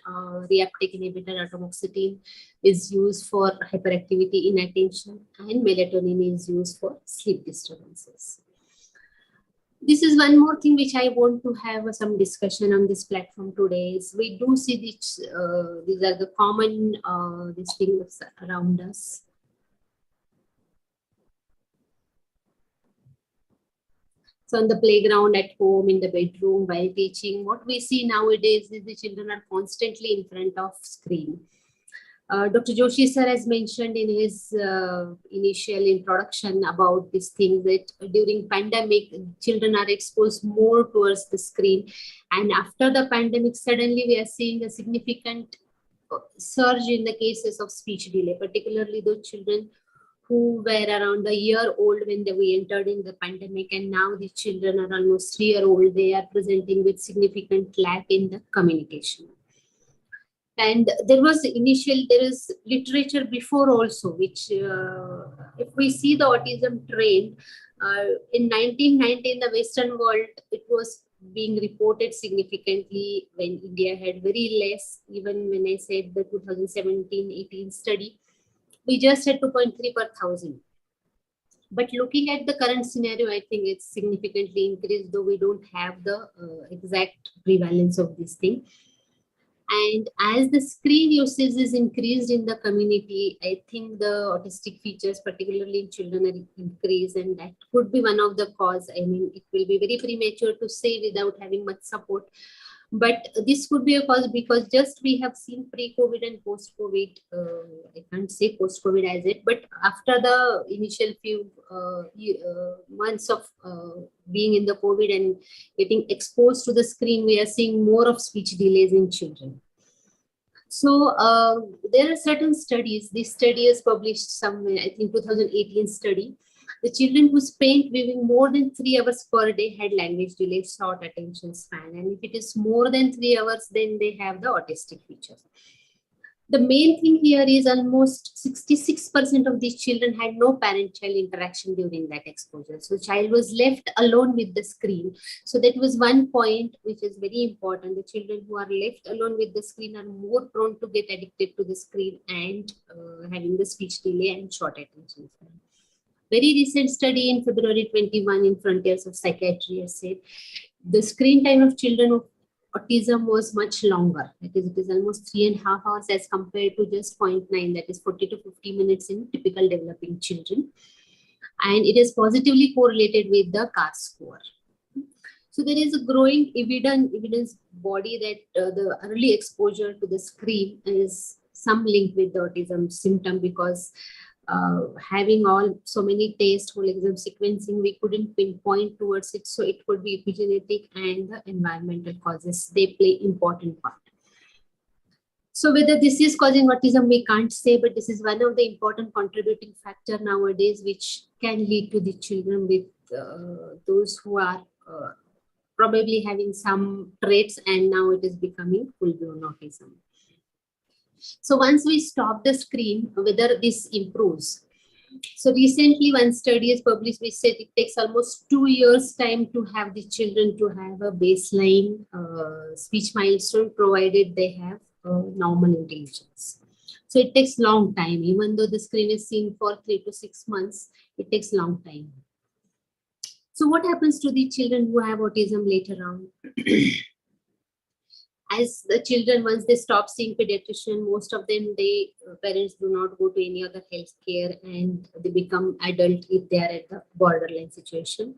reuptake inhibitor, atomoxetine, is used for hyperactivity, inattention, and melatonin is used for sleep disturbances. This is one more thing which I want to have some discussion on this platform today. Is we do see these are the common these things around us. So on the playground, at home, in the bedroom, while teaching, what we see nowadays is the children are constantly in front of screen. Dr. Joshi sir has mentioned in his initial introduction about this thing that during pandemic, children are exposed more towards the screen. And after the pandemic, suddenly we are seeing a significant surge in the cases of speech delay, particularly those children who were around a year old when we entered in the pandemic, and now the children are almost 3-year-old. They are presenting with significant lack in the communication. And there is literature before also, which if we see the autism trend, in 1990 in the Western world, it was being reported significantly when India had very less. Even when I said the 2017-18 study, we just had 2.3 per 1,000. But looking at the current scenario, I think it's significantly increased, though we don't have the exact prevalence of this thing. And as the screen usage is increased in the community, I think the autistic features, particularly in children, are increased, and that could be one of the cause. I mean, it will be very premature to say without having much support. But this could be a cause because just we have seen pre-COVID and post-COVID, I can't say post-COVID as it, but after the initial few months of being in the COVID and getting exposed to the screen, we are seeing more of speech delays in children. So there are certain studies. This study is published somewhere, I think 2018 study. The children who spent viewing more than 3 hours per day had language delay, short attention span. And if it is more than 3 hours, then they have the autistic features. The main thing here is almost 66% of these children had no parent-child interaction during that exposure. So child was left alone with the screen. So that was one point which is very important. The children who are left alone with the screen are more prone to get addicted to the screen and having the speech delay and short attention span. Very recent study in February 21 in Frontiers of Psychiatry has said the screen time of children with autism was much longer. That is, it is almost 3.5 hours as compared to just 0.9, that is 40 to 50 minutes in typical developing children. And it is positively correlated with the CAR score. So there is a growing evidence body that the early exposure to the screen is some link with the autism symptom, because having so many tests, whole exome sequencing, we couldn't pinpoint towards it. So it could be epigenetic and the environmental causes. They play important part. So whether this is causing autism, we can't say, but this is one of the important contributing factor nowadays, which can lead to the children with those who are probably having some traits, and now it is becoming full-blown autism. So once we stop the screen, whether this improves. So recently one study is published which said it takes almost 2 years time to have the children to have a baseline speech milestone, provided they have normal intelligence. So it takes long time, even though the screen is seen for 3 to 6 months, it takes long time. So what happens to the children who have autism later on? As the children, once they stop seeing pediatrician, most of them, parents do not go to any other health care, and they become adult if they are at the borderline situation.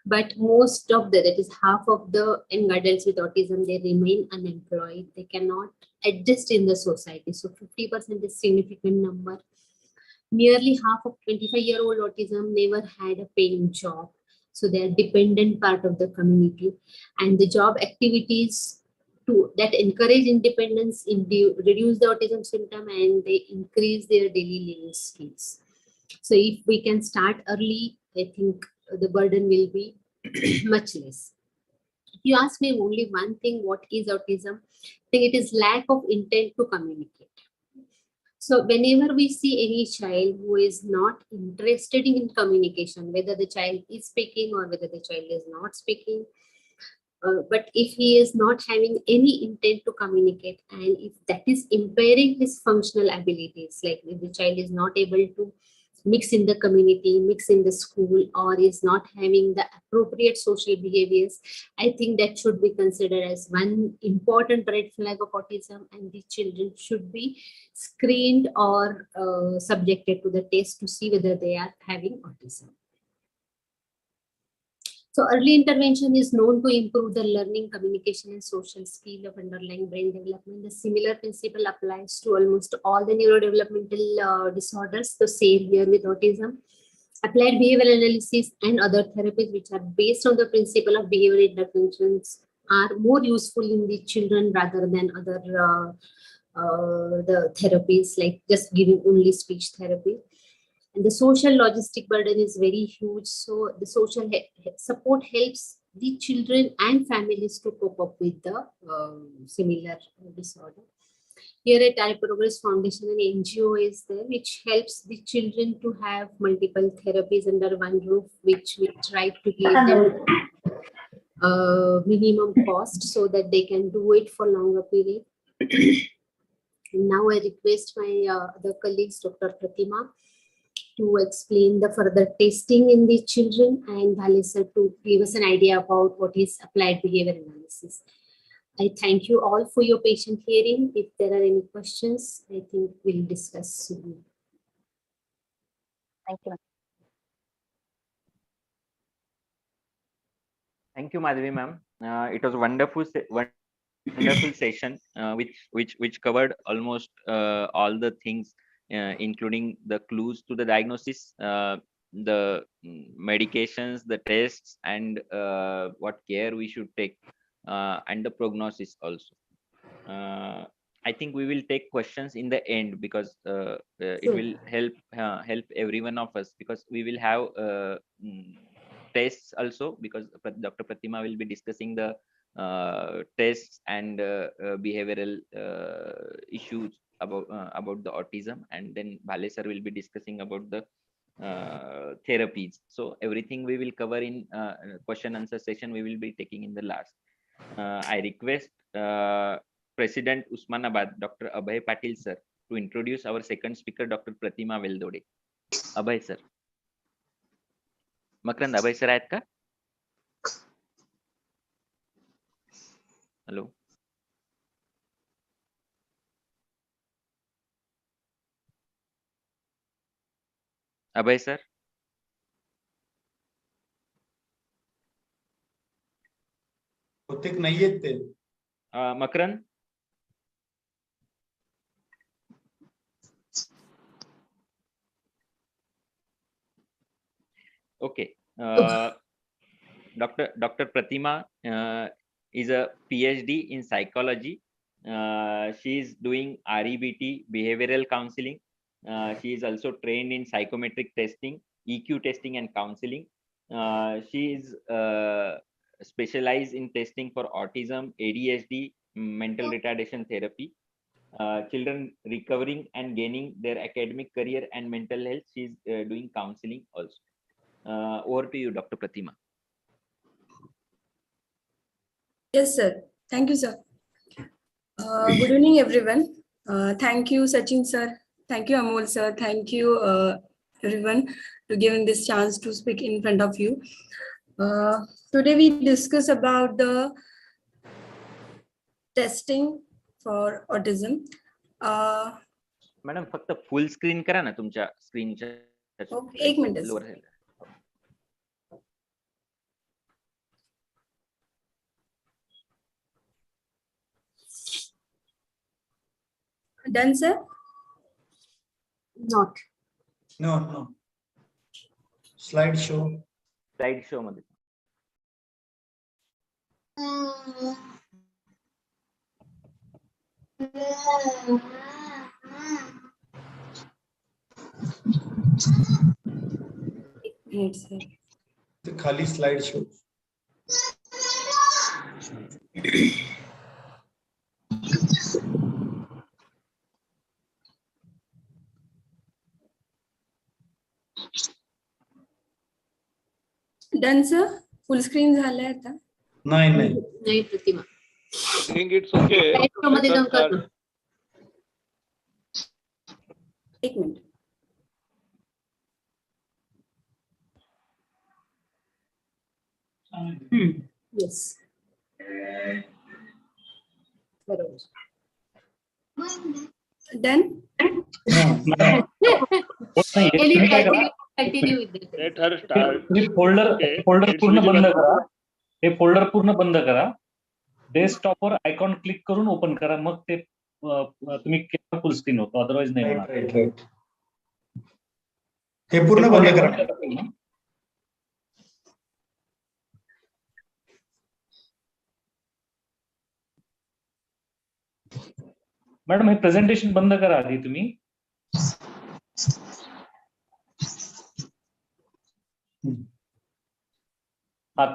But most of that is half of the young adults with autism, they remain unemployed. They cannot adjust in the society. So 50% is significant number. Nearly half of 25-year-old autism never had a paying job. So they are dependent part of the community, and the job activities that encourage independence, reduce the autism symptom, and they increase their daily living skills. So if we can start early, I think the burden will be much less. If you ask me only one thing, what is autism? I think it is lack of intent to communicate. So whenever we see any child who is not interested in communication, whether the child is speaking or whether the child is not speaking, but if he is not having any intent to communicate, and if that is impairing his functional abilities, like if the child is not able to mix in the community, mix in the school, or is not having the appropriate social behaviors, I think that should be considered as one important red flag of autism, and the children should be screened or subjected to the test to see whether they are having autism. So early intervention is known to improve the learning, communication, and social skill of underlying brain development. The similar principle applies to almost all the neurodevelopmental disorders. The same here with autism. Applied behavioral analysis and other therapies which are based on the principle of behavioral interventions are more useful in the children rather than other the therapies, like just giving only speech therapy. And the social logistic burden is very huge. So the social support helps the children and families to cope up with the similar disorder. Here at I Progress Foundation, an NGO is there which helps the children to have multiple therapies under one roof, which we try to give them minimum cost so that they can do it for longer period. Now I request my other colleagues, Dr. Pratima, to explain the further testing in the children, and Bhalesa to give us an idea about what is applied behavior analysis. I thank you all for your patient hearing. If there are any questions, I think we'll discuss soon. Thank you. Thank you, Madhavi ma'am. It was a wonderful session, which covered almost all the things, including the clues to the diagnosis, the medications, the tests, and what care we should take, and the prognosis also. I think we will take questions in the end, because it will help every one of us, because we will have tests also, because Dr. Pratima will be discussing the tests and behavioral issues about the autism, and then Bhale sir will be discussing about the therapies. So everything we will cover in question answer session we will be taking in the last. I request President Usmanabad, Dr. Abhay Patil sir, to introduce our second speaker, Dr. Pratima Veldode. Abhay sir. Makrand, Abhay sir आहेत का? Hello. Abhay sir. बहुतेक नाहीयेत ते. Makrand. Okay. Dr. Pratima is a PhD in psychology. She is doing REBT, behavioral counseling. She is also trained in psychometric testing, EQ testing, and counseling. She is specialized in testing for autism, ADHD, mental retardation therapy. Children recovering and gaining their academic career and mental health. She is doing counseling also. Over to you, Dr. Pratima. Yes, sir. Thank you, sir. Good evening, everyone. Thank you, Sachin sir. Thank you, Amol sir. Thank you, everyone, to giving this chance to speak in front of you. Today we discuss about the testing for autism. Madam फक्त full screen करा ना तुमच्या स्क्रीनच्या. एक minute. Lower side. Done, sir? Not. No. Slide show. Slide show मध्ये. Yes, sir. The खाली slide show. Done, sir? Full screen झालंय आता? नाही प्रतिमा. I think it's okay. मध्ये जाऊन कर ना. एक मिनिट. Yes. बरोबर. Done? Continue with that. Let her start. हे फोल्डर पूर्ण बंद करा. हे फोल्डर पूर्ण बंद करा. डेस्कटॉपवर आयकॉन क्लिक करून ओपन करा, मग ते तुम्ही फुल स्क्रीन होतो, अदरवाइज नाही होणार. राईट. हे पूर्ण बंद करा. मॅडम हे प्रेझेंटेशन बंद करा आधी तुम्ही.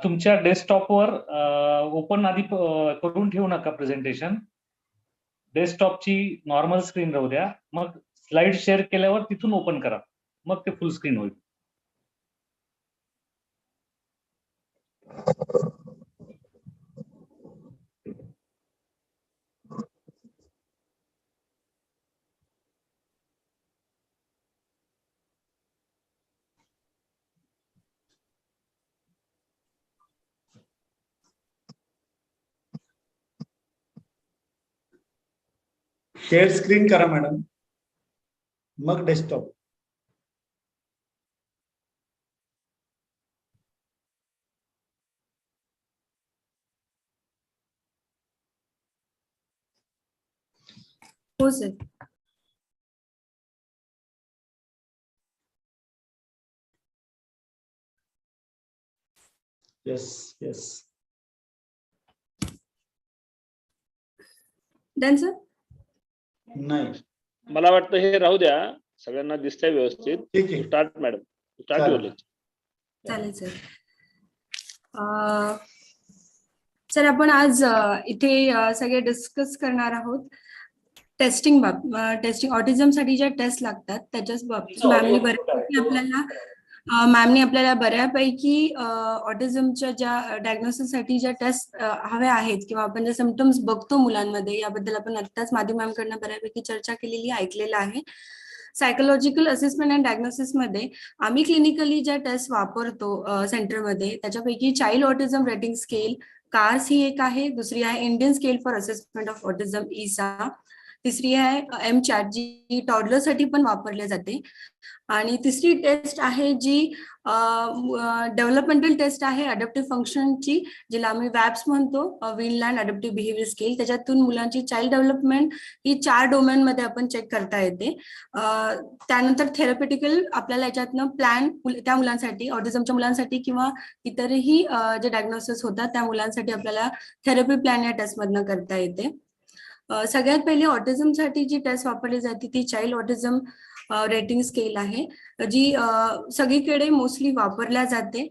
तुमच्या डेस्कटॉपवर ओपन आधी करून ठेवू नका प्रेझेंटेशन. डेस्कटॉपची नॉर्मल स्क्रीन राहू द्या, मग स्लाइड शेअर केल्यावर तिथून ओपन करा, मग ते फुल स्क्रीन होईल. शेअर स्क्रीन करा मॅडम, मग डेस्कटॉप. हो सर. येस. Done sir? नाही, मला वाटतं हे राहू द्या, सगळ्यांना दिसतंय व्यवस्थित. ठीक आहे. Start madam, start your lecture. चालेल सर. सर आपण आज इथे सगळे डिस्कस करणार आहोत टेस्टिंग टेस्टिंग ऑटिझमसाठी ज्या टेस्ट लागतात त्याच्याच बाबतीत मॅमने आपल्याला बऱ्यापैकी ऑटिझमच्या ज्या डायग्नोसिससाठी ज्या टेस्ट हव्या आहेत किंवा आपण जे सिम्पटम्स बघतो मुलांमध्ये याबद्दल आपण आत्ताच माधवी मॅमकडनं बऱ्यापैकी चर्चा केलेली ऐकलेलं आहे. सायकोलॉजिकल असेसमेंट अँड डायग्नोसिस मध्ये आम्ही क्लिनिकली ज्या टेस्ट वापरतो सेंटरमध्ये त्याच्यापैकी child autism rating scale CARS ही एक आहे, दुसरी आहे Indian scale for assessment of autism ISA, तिसरी आहे M-CHAT जी टॉडलरसाठी पण वापरली जाते आणि तिसरी टेस्ट आहे जी डेव्हलपमेंटल टेस्ट आहे अडॅप्टिव्ह फंक्शनची जिला आम्ही वॅप्स म्हणतो, विनलँड अडॅप्टिव्ह बिहेवियर स्केल. त्याच्यातून मुलांची चाइल्ड डेव्हलपमेंट ही 4 डोमेनमध्ये आपण चेक करता येते. त्यानंतर थेरपेटिकल आपल्याला याच्यातनं प्लॅन त्या मुलांसाठी ऑटिझमच्या मुलांसाठी किंवा इतरही जे डायग्नोसिस होतात त्या मुलांसाठी आपल्याला थेरपी प्लॅन या टेस्टमधनं करता येते. सगळ्यात पहिले ऑटिझमसाठी जी टेस्ट वापरली जाते ती चाइल्ड ऑटिझम रेटिंग स्केल आहे जी सगळीकडे मोस्टली वापरल्या जाते,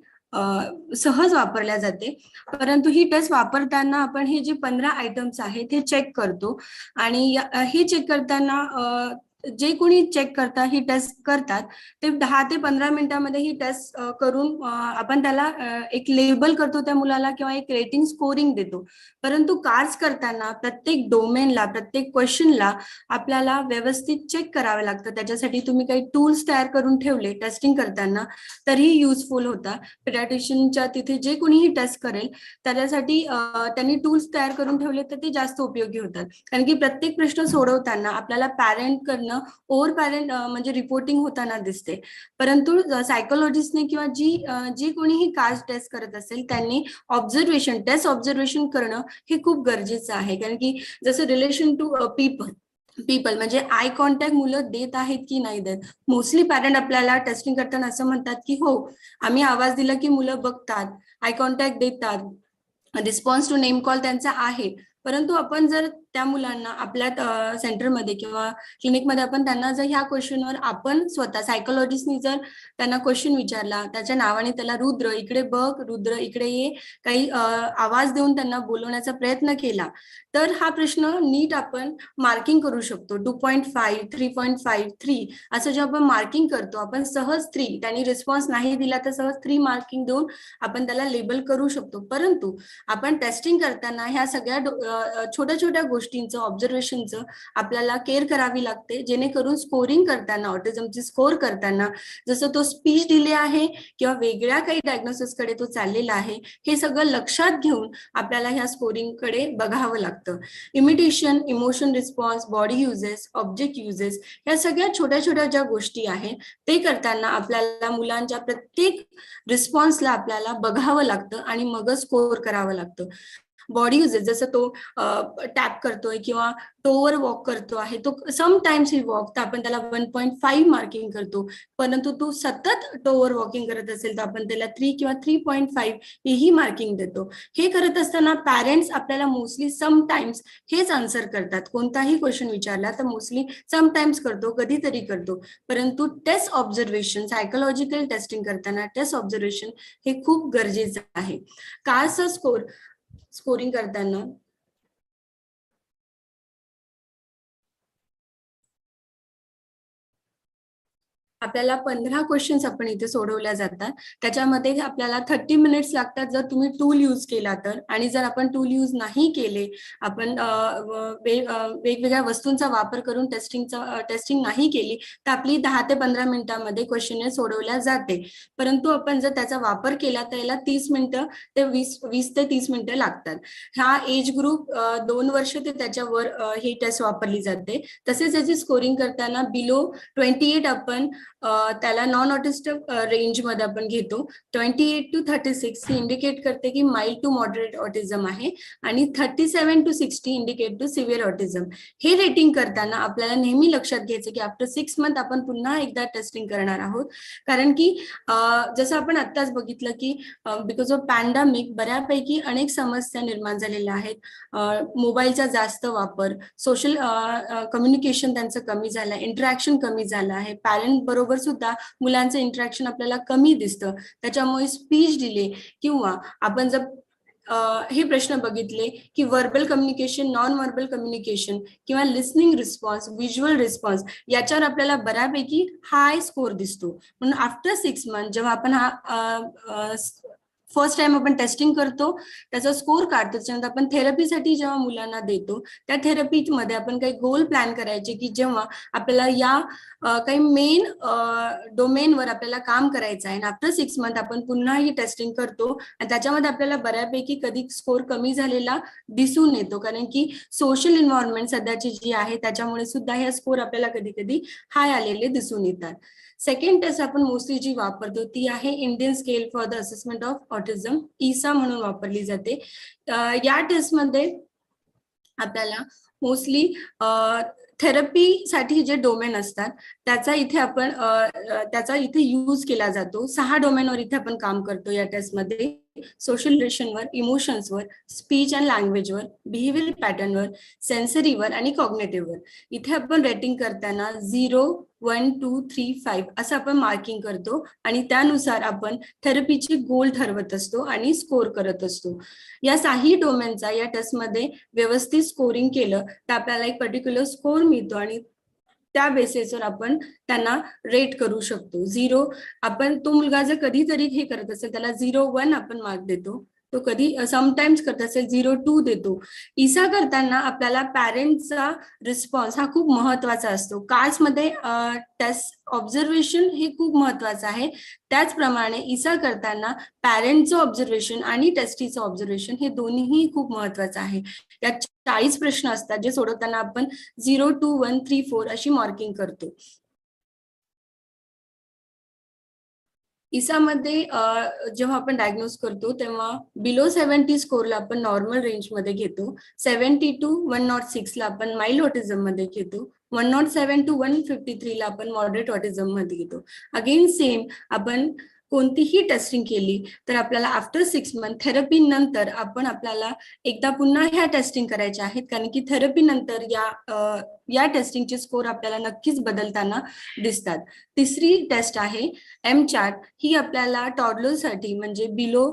सहज वापरल्या जाते. परंतु ही टेस्ट वापरताना आपण हे जे 15 आयटम्स आहेत ते चेक करतो आणि हे चेक करताना जे कोणी चेक करतात ही टेस्ट करतात ते 10 ते 15 मिनिटांमध्ये ही टेस्ट करून आपण त्याला एक लेबल करतो त्या मुलाला किंवा एक रेटिंग स्कोरिंग देतो. परंतु कार्स करताना प्रत्येक डोमेनला प्रत्येक क्वेश्चनला आपल्याला व्यवस्थित चेक करावे लागतं. त्याच्यासाठी तुम्ही काही टूल्स तयार करून ठेवले टेस्टिंग करताना तरीही युजफुल होता. पेडियाट्रिशियनच्या तिथे जे कोणीही टेस्ट करेल त्याच्यासाठी त्यांनी टूल्स तयार करून ठेवले तर ते जास्त उपयोगी होतात. कारण की प्रत्येक प्रश्न सोडवताना आपल्याला पॅरेंट कडनं ओव्हर पॅरेंट म्हणजे रिपोर्टिंग होताना दिसते. परंतु सायकोलॉजिस्टने किंवा जी कोणीही कास्ट टेस्ट करत असेल त्यांनी ऑब्झर्वेशन टेस्ट ऑब्झर्वेशन करणं हे खूप गरजेचं आहे. कारण की जसं रिलेशन टू पीपल म्हणजे आय कॉन्टॅक्ट मुलं देत आहेत की नाही देत. मोस्टली पॅरेंट आपल्याला टेस्टिंग करताना असं म्हणतात की हो आम्ही आवाज दिला की मुलं बघतात, आय कॉन्टॅक्ट देतात, रिस्पॉन्स टू नेम कॉल त्यांचा आहे. परंतु आपण जर त्या मुलांना आपल्या सेंटरमध्ये किंवा क्लिनिकमध्ये आपण त्यांना जर ह्या क्वेश्चनवर आपण स्वतः सायकोलॉजिस्टनी जर त्यांना क्वेश्चन विचारला त्याच्या नावाने त्याला रुद्र इकडे बघ, रुद्र इकडे ये, काही आवाज देऊन त्यांना बोलवण्याचा प्रयत्न केला तर हा प्रश्न नीट आपण मार्किंग करू शकतो. 2.5, 3.5, 3 असं जेव्हा आपण मार्किंग करतो आपण सहज 3 त्यांनी रिस्पॉन्स नाही दिला तर सहज 3 मार्किंग देऊन आपण त्याला लेबल करू शकतो. परंतु आपण टेस्टिंग करताना ह्या सगळ्या छोट्या छोट्या गोष्टींचं ऑब्झर्वेशनचं आपल्याला केअर करावी लागते जेणेकरून स्कोरिंग करताना ऑटिझमची स्कोर करताना जसं तो स्पीच डिले आहे किंवा वेगळ्या काही डायग्नोसिसकडे तो चाललेला आहे हे सगळं लक्षात घेऊन आपल्याला ह्या स्कोरिंगकडे बघावं लागतं. Imitation, emotion response, body uses, object uses या सगळ्या छोट्या छोट्या ज्या गोष्टी आहेत ते करताना आपल्याला मुलांच्या प्रत्येक रिस्पॉन्सला आपल्याला बघावं लागतं आणि मगच स्कोर करावं लागतं. बॉडी युजेस जसं तो टॅप करतोय किंवा टोवर वॉक करतो आहे तो समटाइम्स ही वॉक तर आपण त्याला 1.5 मार्किंग करतो. परंतु तो सतत टोवर वॉकिंग करत असेल तर आपण त्याला 3 किंवा 3.5 ही मार्किंग देतो. हे करत असताना पॅरेंट्स आपल्याला मोस्टली समटाइम्स हेच आन्सर करतात. कोणताही क्वेश्चन विचारला तर मोस्टली समटाइम्स करतो, कधीतरी करतो. परंतु टेस्ट ऑब्झर्वेशन सायकोलॉजिकल टेस्टिंग करताना टेस्ट ऑब्झर्वेशन हे खूप गरजेचं आहे. कारचा स्कोरिंग करताना आपल्याला 15 क्वेश्चन्स आपण इथे सोडवल्या जातात. त्याच्यामध्ये आपल्याला 30 मिनिट्स लागतात जर तुम्ही टूल यूज केला तर, आणि जर आपण टूल यूज नाही केले आपण वेगवेगळ्या वस्तूंचा वापर करून टेस्टिंग नाही केली तर आपली 10 ते 15 मिनिटांमध्ये क्वेश्चन सोडवल्या जाते. परंतु आपण जर त्याचा वापर केला तर याला 30 मिनिटं ते 20 ते 30 मिनिटं लागतात. हा एज ग्रुप 2 वर्ष ते त्याच्यावर ही टेस्ट वापरली जाते. तसेच याची स्कोरिंग करताना बिलो 28 आपण त्याला नॉन ऑटिस्टिक रेंज मध्ये आपण घेतो. 28 to 36 ही इंडिकेट करते की माइल्ड टू मॉडरेट ऑटिझम आहे आणि 37 to 60 indicate to severe autism. हे रेटिंग करताना आपल्याला नेहमी लक्षात घ्यायचं की आफ्टर 6 मंथ आपण पुन्हा एकदा टेस्टिंग करणार आहोत. कारण की जसं आपण आत्ताच बघितलं की बिकॉज ऑफ पॅन्डेमिक बऱ्यापैकी अनेक समस्या निर्माण झालेल्या आहेत. मोबाईलचा जास्त वापर, सोशल कम्युनिकेशन त्यांचं कमी झालं, इंटरॅक्शन कमी झालं आहे. पॅरेंट बरोबर सुद्धा मुलांचं इंटरॅक्शन आपल्याला कमी दिसतं. त्याच्यामुळे स्पीच डिले किंवा आपण जर हे प्रश्न बघितले की verbal communication, non verbal communication किंवा लिसनिंग रिस्पॉन्स, व्हिज्युअल रिस्पॉन्स याच्यावर आपल्याला बऱ्यापैकी हाय स्कोर दिसतो. म्हणून आफ्टर 6 मंथ जेव्हा आपण हा फर्स्ट टाइम आपण टेस्टिंग करतो, त्याचा स्कोर काढतो, त्याच्यानंतर आपण थेरपीसाठी जेव्हा मुलांना देतो त्या थेरपीमध्ये आपण काही गोल प्लॅन करायचे की जेव्हा आपल्याला या काही मेन डोमेनवर आपल्याला काम करायचं आहे. आफ्टर 6 मंथ आपण पुन्हा ही टेस्टिंग करतो आणि त्याच्यामध्ये आपल्याला बऱ्यापैकी कधी स्कोर कमी झालेला दिसून येतो, कारण की सोशल एन्व्हायरमेंट सध्याची जी आहे त्याच्यामुळे सुद्धा हे स्कोर आपल्याला कधी कधी हाय आलेले दिसून येतात. सेकंड टेस्ट आपण मोस्टली जी वापरतो ती आहे Indian scale for the assessment of autism, ISA म्हणून वापरली जाते. या टेस्टमध्ये आपल्याला मोस्टली थेरपीसाठी जे डोमेन असतात त्याचा इथे यूज केला जातो. 6 डोमेनवर इथे आपण काम करतो या टेस्टमध्ये. सोशल रिलेशनवर, इमोशन्सवर, स्पीच अँड लँग्वेजवर, बिहेवियर पॅटर्नवर, सेन्सरीवर आणि कॉग्नेटिव्हवर. इथे आपण रेटिंग करताना 0, 1, 2, 3, 5 असं आपण मार्किंग करतो आणि त्यानुसार आपण थेरपीचे गोल ठरवत असतो आणि स्कोर करत असतो. या 6 डोमेनचा या टेस्टमध्ये व्यवस्थित स्कोरिंग केलं तर आपल्याला एक पर्टिक्युलर स्कोर मिळतो आणि त्या बेसिसवर आपण त्यांना रेट करू शकतो. 0 आपण तो मुलगा जर कधीतरी हे करत असेल त्याला 0, 1 आपण मार्क देतो. तो कधी समटाइम्स करत असेल 0, 2 देतो. ISA करताना आपल्याला पॅरेंटचा रिस्पॉन्स हा खूप महत्वाचा असतो. कास्टमध्ये टेस्ट ऑब्झर्वेशन हे खूप महत्वाचं आहे. त्याचप्रमाणे ISA करताना पॅरेंटचं ऑब्झर्वेशन आणि टेस्टीचं ऑब्झर्वेशन हे दोन्हीही खूप महत्वाचं आहे. यात 40 प्रश्न असतात जे सोडवताना आपण 0, 2, 1, 3, 4 अशी मार्किंग करतो. ISA मध्ये जेव्हा आपण डायग्नोज करतो तेव्हा बिलो 70 स्कोरला आपण नॉर्मल रेंजमध्ये घेतो. 70 to 106 ला आपण माइल्ड ऑटिझम मध्ये घेतो. 107 to 153 ला आपण मॉडरेट ऑटिझम मध्ये घेतो. अगेन सेम आपण कोणतीही टेस्टिंग केली तर आपल्याला आफ्टर 6 मंथ थेरपी नंतर आपल्याला एकदा पुन्हा ह्या टेस्टिंग करायच्या आहेत, कारण की थेरपी नंतर या टेस्टिंगचे स्कोर आपल्याला नक्कीच बदलताना दिसतात. तिसरी टेस्ट आहे MCHAT. ही आपल्याला टॉडलरसाठी म्हणजे बिलो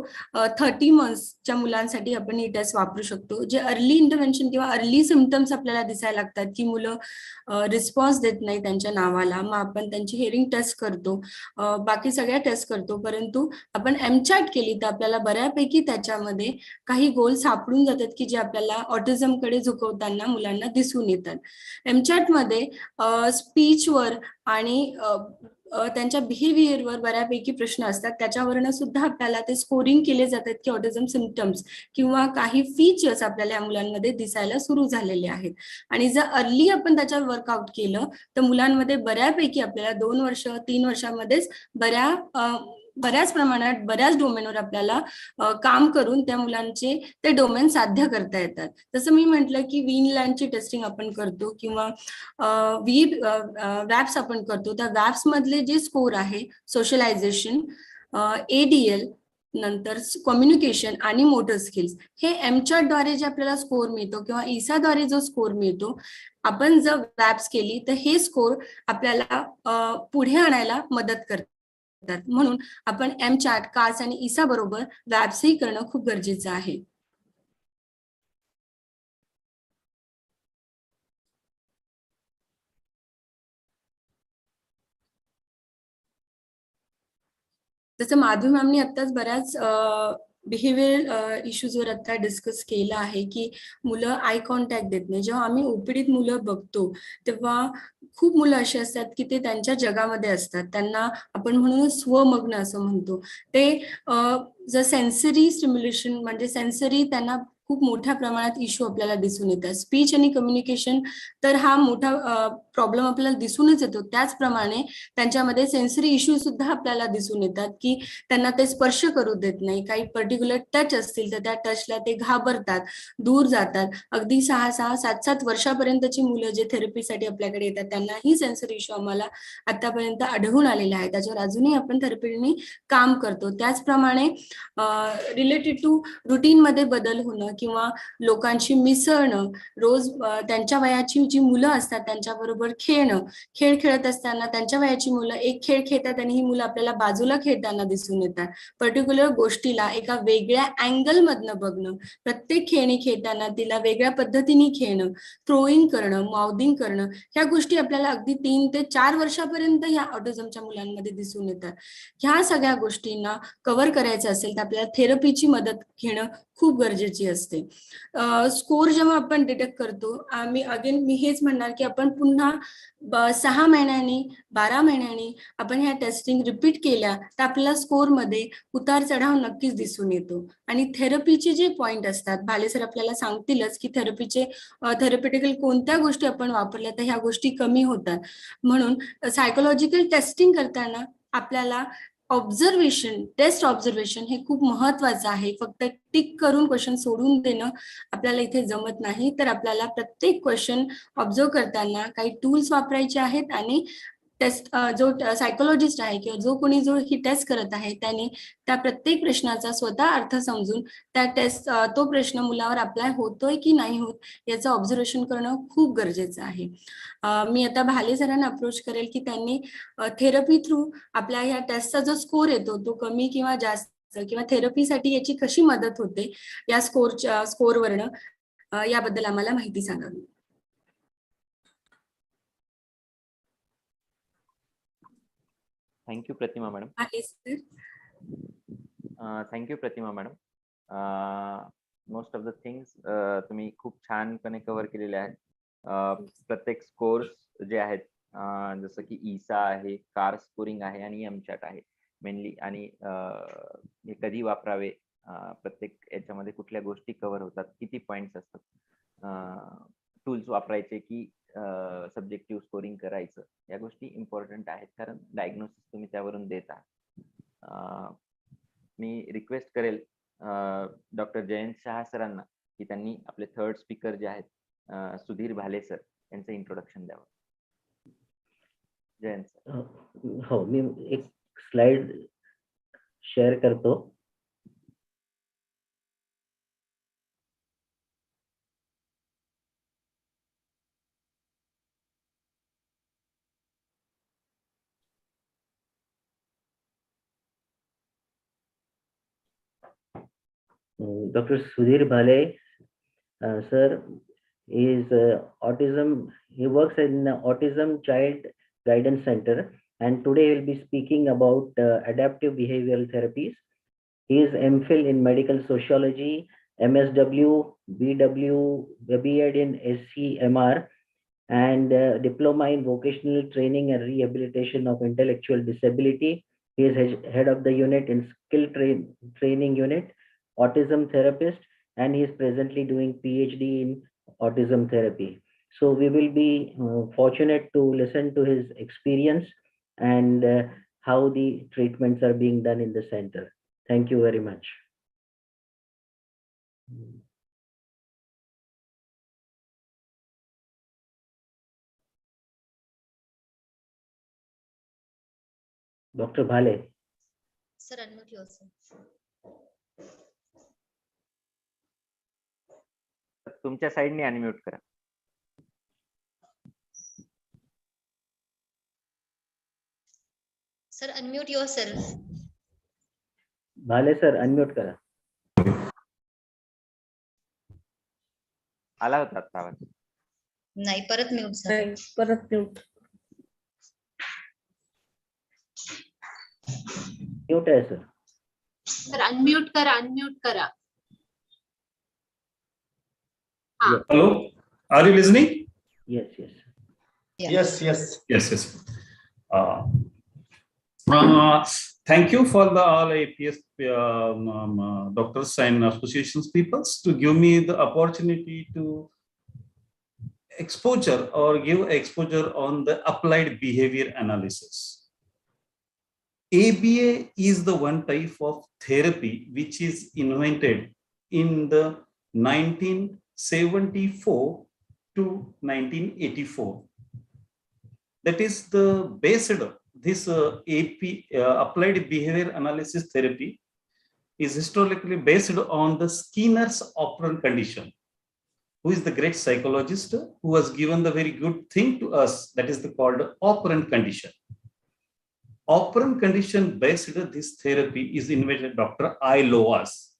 30 मंथ्सच्या मुलांसाठी आपण ही टेस्ट वापरू शकतो. जे अर्ली इंटरव्हेन्शन किंवा अर्ली सिम्पटम्स आपल्याला दिसायला लागतात की मुलं रिस्पॉन्स देत नाही त्यांच्या नावाला, मग आपण त्यांची हिअरिंग टेस्ट करतो, बाकी सगळ्या टेस्ट करतो. परंतु आपण MCHAT केली तर आपल्याला बऱ्यापैकी त्याच्यामध्ये काही गोल सापडून जातात की जे आपल्याला ऑटिझमकडे झुकवताना मुलांना दिसून येतात. MCHAT मध्ये स्पीचवर आणि त्यांच्या बिहेवियरवर बऱ्यापैकी प्रश्न असतात. त्याच्यावरनं सुद्धा आपल्याला ते स्कोरिंग केले जातात की ऑटिझम सिम्पटम्स किंवा काही फीचर्स आपल्याला या मुलांमध्ये दिसायला सुरू झालेले आहेत. आणि जर अर्ली आपण त्याच्यावर वर्कआउट केलं तर मुलांमध्ये बऱ्यापैकी आपल्याला 2 वर्ष 3 वर्षामध्येच बऱ्याच प्रमाणात बऱ्याच डोमेनवर आपल्याला काम करून त्या मुलांचे ते डोमेन साध्य करता येतात. जसं मी म्हटलं की विनलँडची टेस्टिंग आपण करतो किंवा वॅप्स आपण करतो. त्या वॅप्स मधले जे स्कोर आहे सोशलायझेशन, ADL, नंतर कम्युनिकेशन आणि मोटर स्किल्स, हे MCHAT द्वारे जे आपल्याला स्कोर मिळतो किंवा ISA द्वारे जो स्कोर मिळतो, आपण जर वॅप्स केली तर हे स्कोर आपल्याला पुढे आणायला मदत करतात. म्हणून आपण MCHAT, CAS आणि ISA बरोबर वॅप्सही करणं खूप गरजेचं आहे. जसं माधवी मॅमनी आत्ताच बऱ्याच बिहेवियर इश्यूजवर आता डिस्कस केलं आहे की मुलं आय कॉन्टॅक्ट देत नाही. जेव्हा आम्ही ओपीडीत मुलं बघतो तेव्हा खूप मुलं अशी असतात की ते त्यांच्या जगामध्ये असतात. त्यांना आपण म्हणून स्वमग्न असं म्हणतो. ते जर सेन्सरी स्टिम्युलेशन म्हणजे सेन्सरी त्यांना खूप मोठ्या प्रमाणात इश्यू आपल्याला दिसून येतात. स्पीच आणि कम्युनिकेशन तर हा मोठा प्रॉब्लेम आपल्याला दिसूनच येतो. त्याचप्रमाणे त्यांच्यामध्ये सेन्सरी इश्यू सुद्धा आपल्याला दिसून येतात की त्यांना ते स्पर्श करू देत नाही. काही पर्टिक्युलर टच असतील तर त्या टचला ते घाबरतात, दूर जातात. अगदी 6, 7 वर्षापर्यंतची मुलं जे थेरपीसाठी आपल्याकडे येतात त्यांनाही सेन्सरी इश्यू आम्हाला आतापर्यंत आढळून आलेले आहे. त्याच्यावर अजूनही आपण थेरपीने काम करतो. त्याचप्रमाणे रिलेटेड टू रुटीनमध्ये बदल होणं किंवा लोकांशी मिसळणं, रोज त्यांच्या वयाची जी मुलं असतात त्यांच्याबरोबर खेळणं, खेळ खेळत असताना त्यांच्या वयाची मुलं एक खेळ खेळतात आणि ही मुलं आपल्याला बाजूला खेळताना दिसून येतात. पर्टिक्युलर गोष्टीला एका वेगळ्या अँगल मधनं बघणं, प्रत्येक खेळणी खेळताना तिला वेगळ्या पद्धतीने खेळणं, थ्रोईंग करणं, माउदिंग करणं, ह्या गोष्टी आपल्याला अगदी 3 ते 4 वर्षापर्यंत ह्या ऑटिझमच्या मुलांमध्ये दिसून येतात. ह्या सगळ्या गोष्टींना कव्हर करायचं असेल तर आपल्याला थेरपीची मदत घेणं खूप गरजेची असते. स्कोर जेव्हा आपण डिटेक्ट करतो, मी हेच म्हणणार की आपण पुन्हा 6 महिन्यांनी 12 महिन्यांनी आपण ह्या टेस्टिंग रिपीट केल्या तर आपल्याला स्कोरमध्ये उतार चढाव नक्कीच दिसून येतो. आणि थेरपीचे जे पॉइंट असतात, भाले सर आपल्याला सांगतीलच की थेरपेटिकल कोणत्या गोष्टी आपण वापरल्या तर ह्या गोष्टी कमी होतात. म्हणून सायकोलॉजिकल टेस्टिंग करताना आपल्याला टेस्ट ऑब्झर्वेशन हे खूप महत्वाचं आहे. फक्त टिक करून क्वेश्चन सोडून देणं आपल्याला इथे जमत नाही, तर आपल्याला प्रत्येक क्वेश्चन ऑब्झर्व करताना काही टूल्स वापरायचे आहेत आणि टेस्ट जो सायकोलॉजिस्ट आहे किंवा जो ही टेस्ट करत आहे त्याने त्या प्रत्येक प्रश्नाचा स्वतः अर्थ समजून तो प्रश्न मुलावर अप्लाय होतोय की नाही होत याचं ऑब्झर्वेशन करणं खूप गरजेचं आहे. मी आता भाले सरांना अप्रोच करेल की त्यांनी थेरपी थ्रू आपल्या ह्या टेस्टचा जो स्कोर येतो तो कमी किंवा जास्त किंवा थेरपीसाठी याची कशी मदत होते या स्कोरवरनं याबद्दल आम्हाला माहिती सांगावी. Thank you Pratima madam. Thank you Pratima madam. Most of the things तुम्ही खूप छानपणे कव्हर केलेले आहेत. प्रत्येक स्कोर्स जे आहेत जसं की ईसा आहे, कार स्कोरिंग आहे आणि एमचॅट आहे मेनली, आणि हे कधी वापरावे, प्रत्येक याच्यामध्ये कुठल्या गोष्टी कव्हर होतात, किती पॉइंट्स असतात, टूल्स वापरायचे की सब्जेक्टिव्ह स्कोरिंग करायचं, या गोष्टी इम्पॉर्टंट आहेत कारण डायग्नोसिस तुम्ही त्यावरून देत आहात. मी रिक्वेस्ट करेल डॉक्टर जयंत शहा सरांना की त्यांनी आपले थर्ड स्पीकर जे आहेत सुधीर भाले सर यांचं इंट्रोडक्शन द्यावं. जयंत सर. हो, मी एक स्लाइड शेअर करतो. Dr. Sudhir Bhale, sir, is autism. He works in Autism Child Guidance Center, and today he will be speaking about adaptive behavioral therapies. He is MPhil in Medical Sociology, MSW, BW, B.Ed in SCMR, and Diploma in Vocational Training and Rehabilitation of Intellectual Disability. He is head of the unit in Skill Training Unit, Autism Therapist, and he is presently doing PhD in Autism Therapy. So we will be fortunate to listen to his experience and how the treatments are being done in the center. Thank you very much. Dr. Bhale. Sir, unmute yourself. तुमच्या साइडने unmute करा. Sir, unmute yourself. Bhale sir, unmute करा. आला होता आवाज. नाही, परत mute sir. परत mute. Mute आहे सर. सर अनम्यूट करा. Hello, are you listening? Yes. Yes. Thank you for the all APS doctors and associations peoples to give me the opportunity to give exposure on the applied behavior analysis. ABA is the one type of therapy which is invented in the 1974 to 1984. That is the based this applied behavior analysis therapy is historically based on the Skinner's operant condition, who is the great psychologist who has given the very good thing to us, that is called operant condition. Operant condition based this therapy is invented Dr. I. Loas.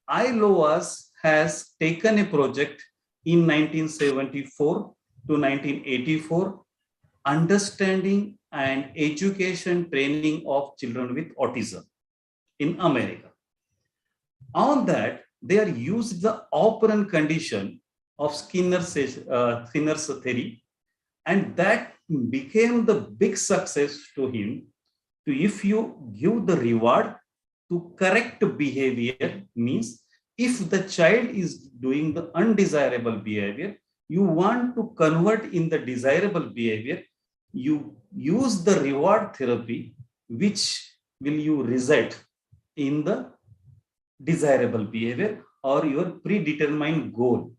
I. Loas has taken a project in 1974 to 1984, understanding and education training of children with autism in America. On that, they are used the operant condition of Skinner's theory, and that became the big success to him. To if you give the reward to correct behavior, means if the child is doing the undesirable behavior, you want to convert in the desirable behavior, you use the reward therapy, which will you result in the desirable behavior or your predetermined goal.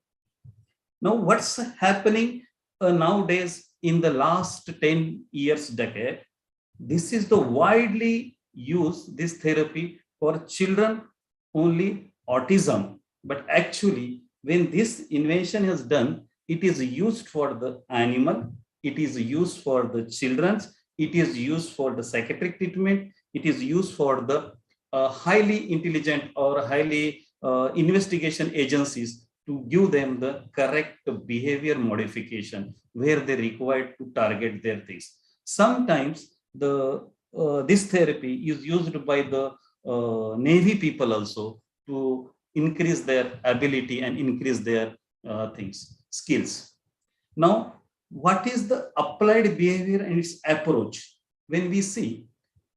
Now, what's happening nowadays in the last 10 years decade? This is the widely used this therapy for children only autism, but actually when this invention is done, it is used for the animal, it is used for the children's, it is used for the psychiatric treatment, it is used for the highly intelligent or highly investigation agencies to give them the correct behavior modification where they required to target their things. Sometimes this therapy is used by the Navy people also to increase their ability and increase their skills. Now, what is the applied behavior and its approach? When we see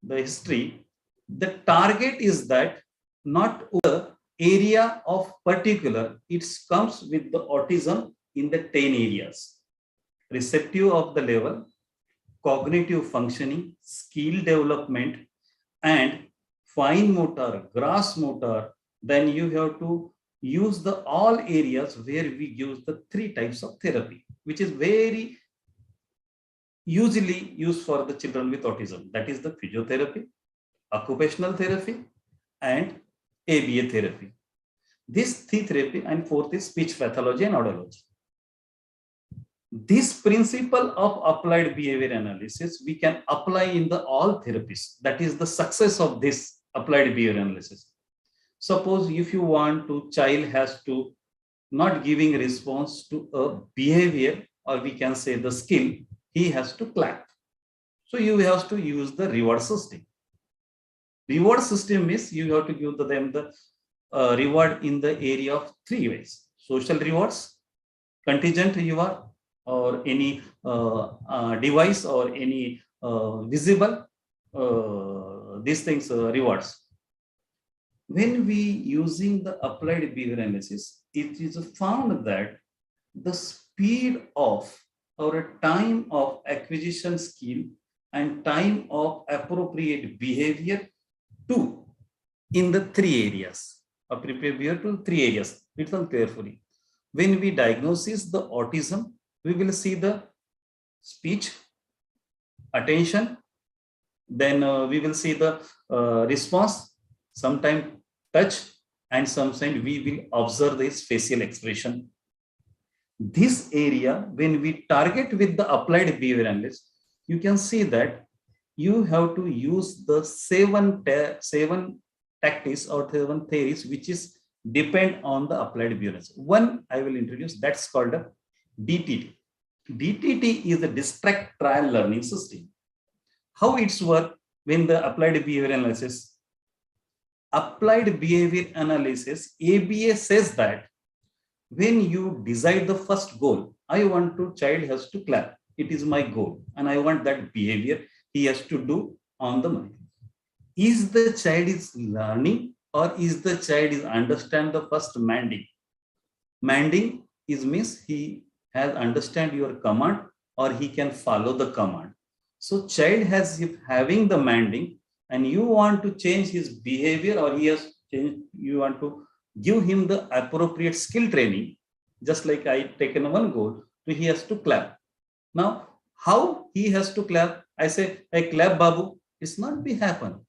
the history, the target is that not the area of particular, it comes with the autism in the 10 areas: receptive of the level, cognitive functioning, skill development, and fine motor, gross motor. Then you have to use the all areas where we use the 3 types of therapy, which is very usually used for the children with autism. That is the physiotherapy, occupational therapy, and ABA therapy. This 3 therapy, and 4th is speech pathology and audiology. This principle of applied behavior analysis we can apply in the all therapies. That is the success of this applied behavior analysis. Suppose if you want to, child has to not giving response to a behavior, or we can say the skill, he has to clap. So you have to use the reward system. Reward system is you have to give them the reward in the area of 3 ways: social rewards, contingent reward, or any device or any visible these things rewards. When we using the applied behavior analysis, it is found that the speed of or time of acquisition skill and time of appropriate behavior to in the 3 areas. Appropriate behavior to 3 areas. Listen carefully. When we diagnose the autism, we will see the speech, attention, then we will see the response, sometimes touch, and sometimes we will observe this facial expression. This area, when we target with the applied behavior analysis, you can see that you have to use the 7 tactics or 7 theories which is depend on the applied behavior analysis. One I will introduce, that's called a DTT. DTT is a distract trial learning system. How it's work when the applied behavior analysis? Applied behavior analysis, ABA says that when you decide the first goal, I want to, child has to clap. It is my goal. And I want that behavior he has to do on the mind. Is the child is learning or is the child is understand the first manding? Manding is means he has understand your command or he can follow the command. So child has if having the manding and you want to change his behavior or he has changed, you want to give him the appropriate skill training, just like I taken one goal, so he has to clap. Now, how he has to clap? I say, I clap Babu, it's not be happen.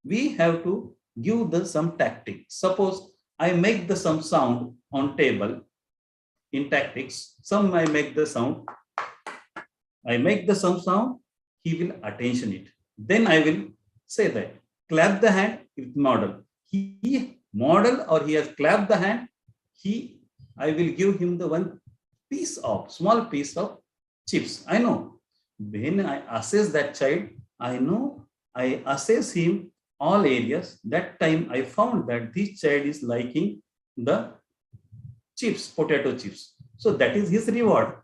We have to give the some tactic. Suppose I make the some sound on table in tactics. Some I make the sound. I make the some sound. He will attention it. Then I will say that clap the hand with model. He model or he has clapped the hand. I will give him the one piece of small piece of chips. I know when I assess that child, I know I assess him all areas. That time I found that this child is liking the chips, potato chips. So that is his reward.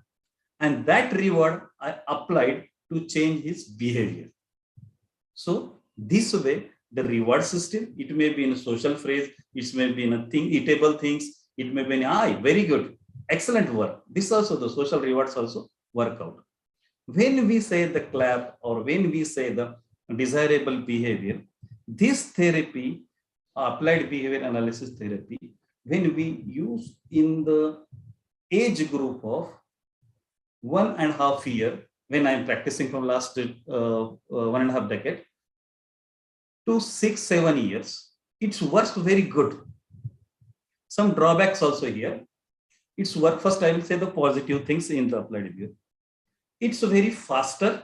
And that reward I applied to change his behavior. So this way, the reward system, it may be in a social phrase, it may be in a thing, eatable things, it may be in, very good, excellent work. This also, the social rewards also work out. When we say the clap or when we say the desirable behavior, this therapy, applied behavior analysis therapy, when we use in the age group of 1.5 years, when I'm practicing from last 1.5 decade, to 6-7 years, it works very good. Some drawbacks also here. It's work. First, I will say the positive things in the applied behavior. It's a very faster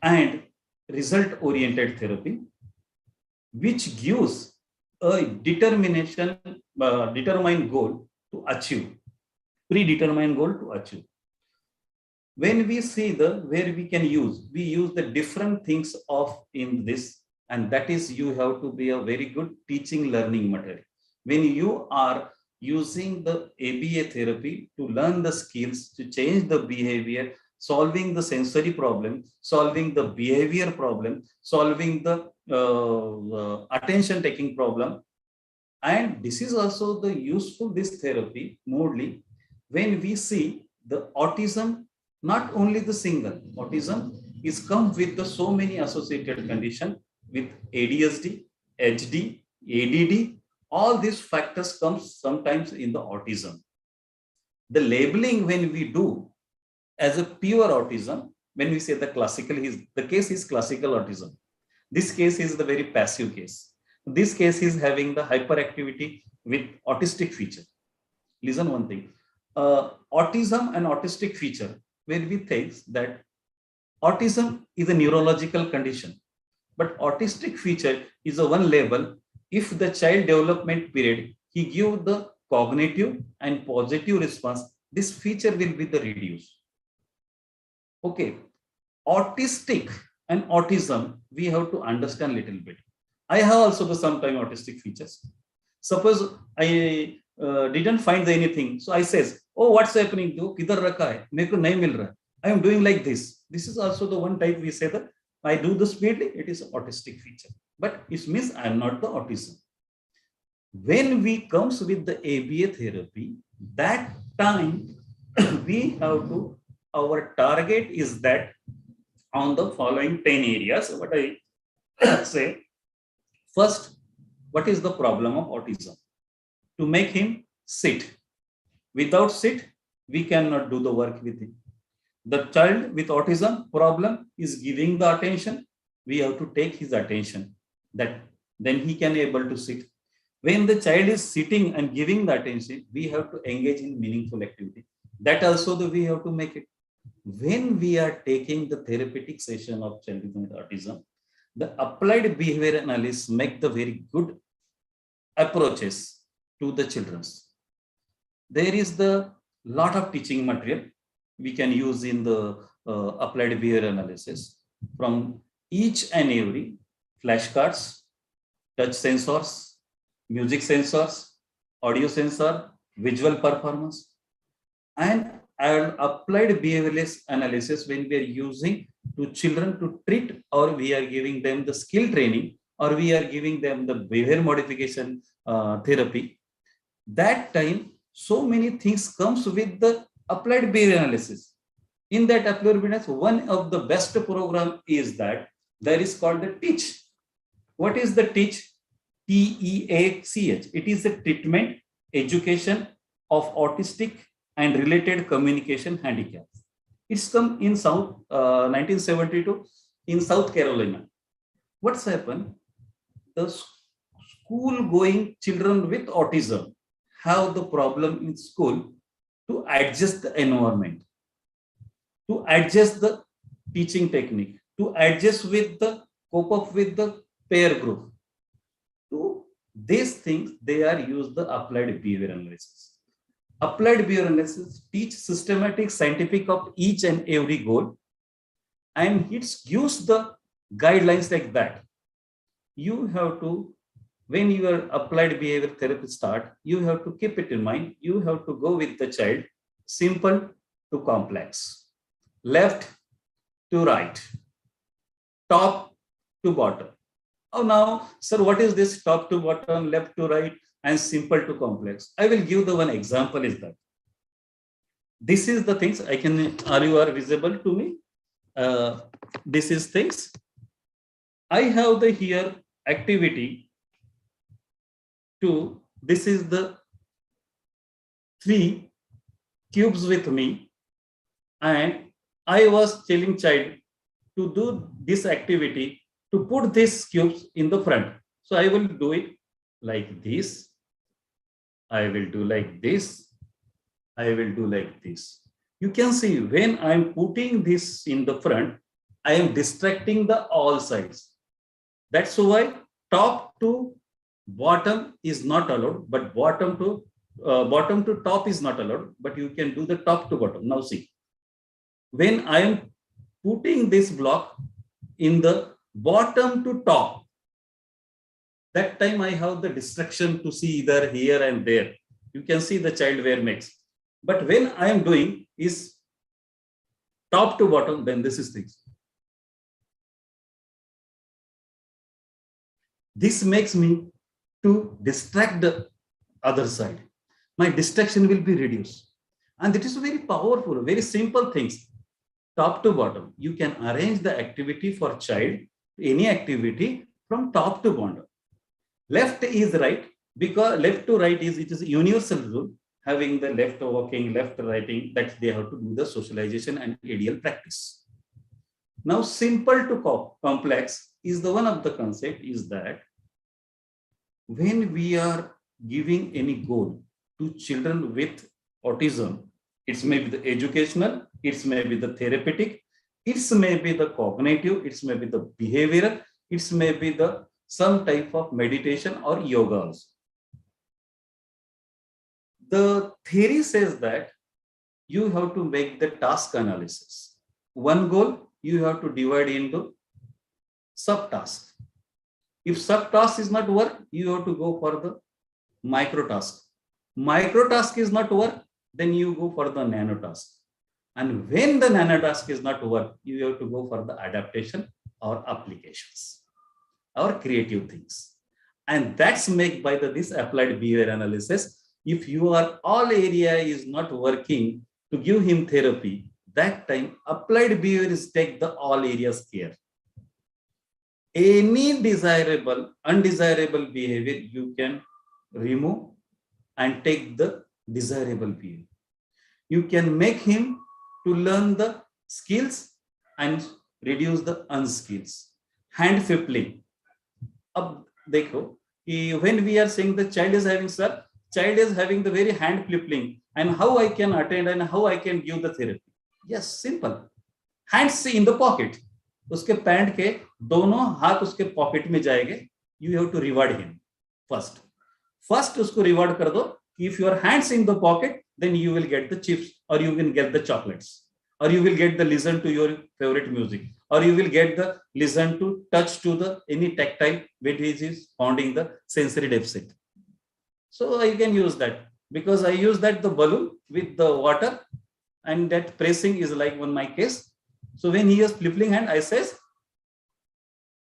and result-oriented therapy, which gives a determined goal to achieve, predetermined goal to achieve. When we see where we can use, we use the different things in this, and that is you have to be a very good teaching learning material. When you are using the ABA therapy to learn the skills, to change the behavior, solving the sensory problem, solving the behavior problem, solving the attention taking problem. And this is also the useful, this therapy, mostly when we see the autism, not only the single autism is come with the so many associated condition with ADHD, HD, ADD, all these factors come sometimes in the autism. The labeling when we do as a pure autism, when we say the classical, the case is classical autism. This case is the very passive case. This case is having the hyperactivity with autistic feature. Listen one thing, autism and autistic feature, where we think that autism is a neurological condition, but autistic feature is a one level. If the child development period, he give the cognitive and positive response, this feature will be the reduced. Okay, autistic and autism, we have to understand little bit. I have also the sometime autistic features. Suppose I didn't find anything, so I says, oh, what's happening to kidhar rakha hai, meko nahi mil raha. I am doing like this. This is also the one type we say that I do the speedily, it is an autistic feature, but it means I am not the autism. When we comes with the ABA therapy, that time we have to, our target is that on the following 10 areas, what I say, first, what is the problem of autism? To make him sit. Without sit, we cannot do the work with him. The child with autism problem is giving the attention. We have to take his attention. That then he can able to sit. When the child is sitting and giving the attention, we have to engage in meaningful activity. That also we have to make it. When we are taking the therapeutic session of child with autism, the applied behavior analysis make the very good approaches to the children's. There is the lot of teaching material we can use in the applied behavior analysis, from each and every flashcards, touch sensors, music sensors, audio sensor, visual performance, and applied behavioral analysis when we are using to children to treat, or we are giving them the skill training, or we are giving them the behavior modification therapy. That time, so many things comes with the applied behavior analysis. In that applied behavior analysis, one of the best program is that there is called the TEACH. What is the TEACH? TEACH. It is the treatment, education of autistic and related communication handicaps. It's come in 1972 in South Carolina. What's happened? The school going children with autism have the problem in school to adjust the environment, to adjust the teaching technique, to adjust with the cope up with the peer group. To these things, they are used the applied behavior analysis. Applied behavior analysis teach systematic scientific of each and every goal, and it gives the guidelines like that. You have to, when your applied behavior therapy start, you have to keep it in mind. You have to go with the child simple to complex, left to right, top to bottom. Oh, now, sir, what is this top to bottom, left to right, and simple to complex? I will give the one example is that. This is the things I can, are you are visible to me? This is things. I have the here activity 2. This is the 3 cubes with me, and I was telling child to do this activity, to put these cubes in the front. So I will do it like this. I will do like this. I will do like this. You can see when I'm putting this in the front, I am distracting the all sides. That's why top to bottom is not allowed, but bottom to top is not allowed, but you can do the top to bottom. Now see, when I am putting this block in the bottom to top, that time I have the distraction to see either here and there. You can see the child wear makes. But when I am doing is top to bottom, then this is things. This makes me to distract the other side. My distraction will be reduced. And it is very powerful, very simple things. Top to bottom, you can arrange the activity for child, any activity from top to bottom. Left is right, because left to right is, it is a universal rule, having the left walking, left writing, that they have to do the socialization and ideal practice. Now, simple to complex is the one of the concept is that when we are giving any goal to children with autism, it may be the educational, it may be the therapeutic, it may be the cognitive, it may be the behavioral, it may be the some type of meditation or yoga also. The theory says that you have to make the task analysis. One goal you have to divide into subtasks. If subtask is not work, you have to go for the micro task. Micro task is not work, then you go for the nano task. And when the nano task is not work, you have to go for the adaptation or applications or creative things. And that's made by this applied behavior analysis. If your all area is not working to give him therapy, that time applied behavior is take the all areas care. Any desirable, undesirable behavior you can remove and take the desirable behavior. You can make him to learn the skills and reduce the unskills. Hand fippling. Ab dekho, when we are saying the child is having, sir, child is having the very hand fippling, and how I can attend and how I can give the therapy. Yes, simple. Hands in the pocket. उसके pant के दोनों हाथ उसके pocket में जाएंगे. You have to reward him first. First उसको reward कर दो. If your hands in the pocket, then you will get the chips, or you will get the chocolates, or you will get the listen to your favorite music, or you will get the listen to touch to the any tactile which is founding the sensory deficit. So I can use that because I use that the balloon with the water, and that pressing is like on my case. So when he is flipping hand, I says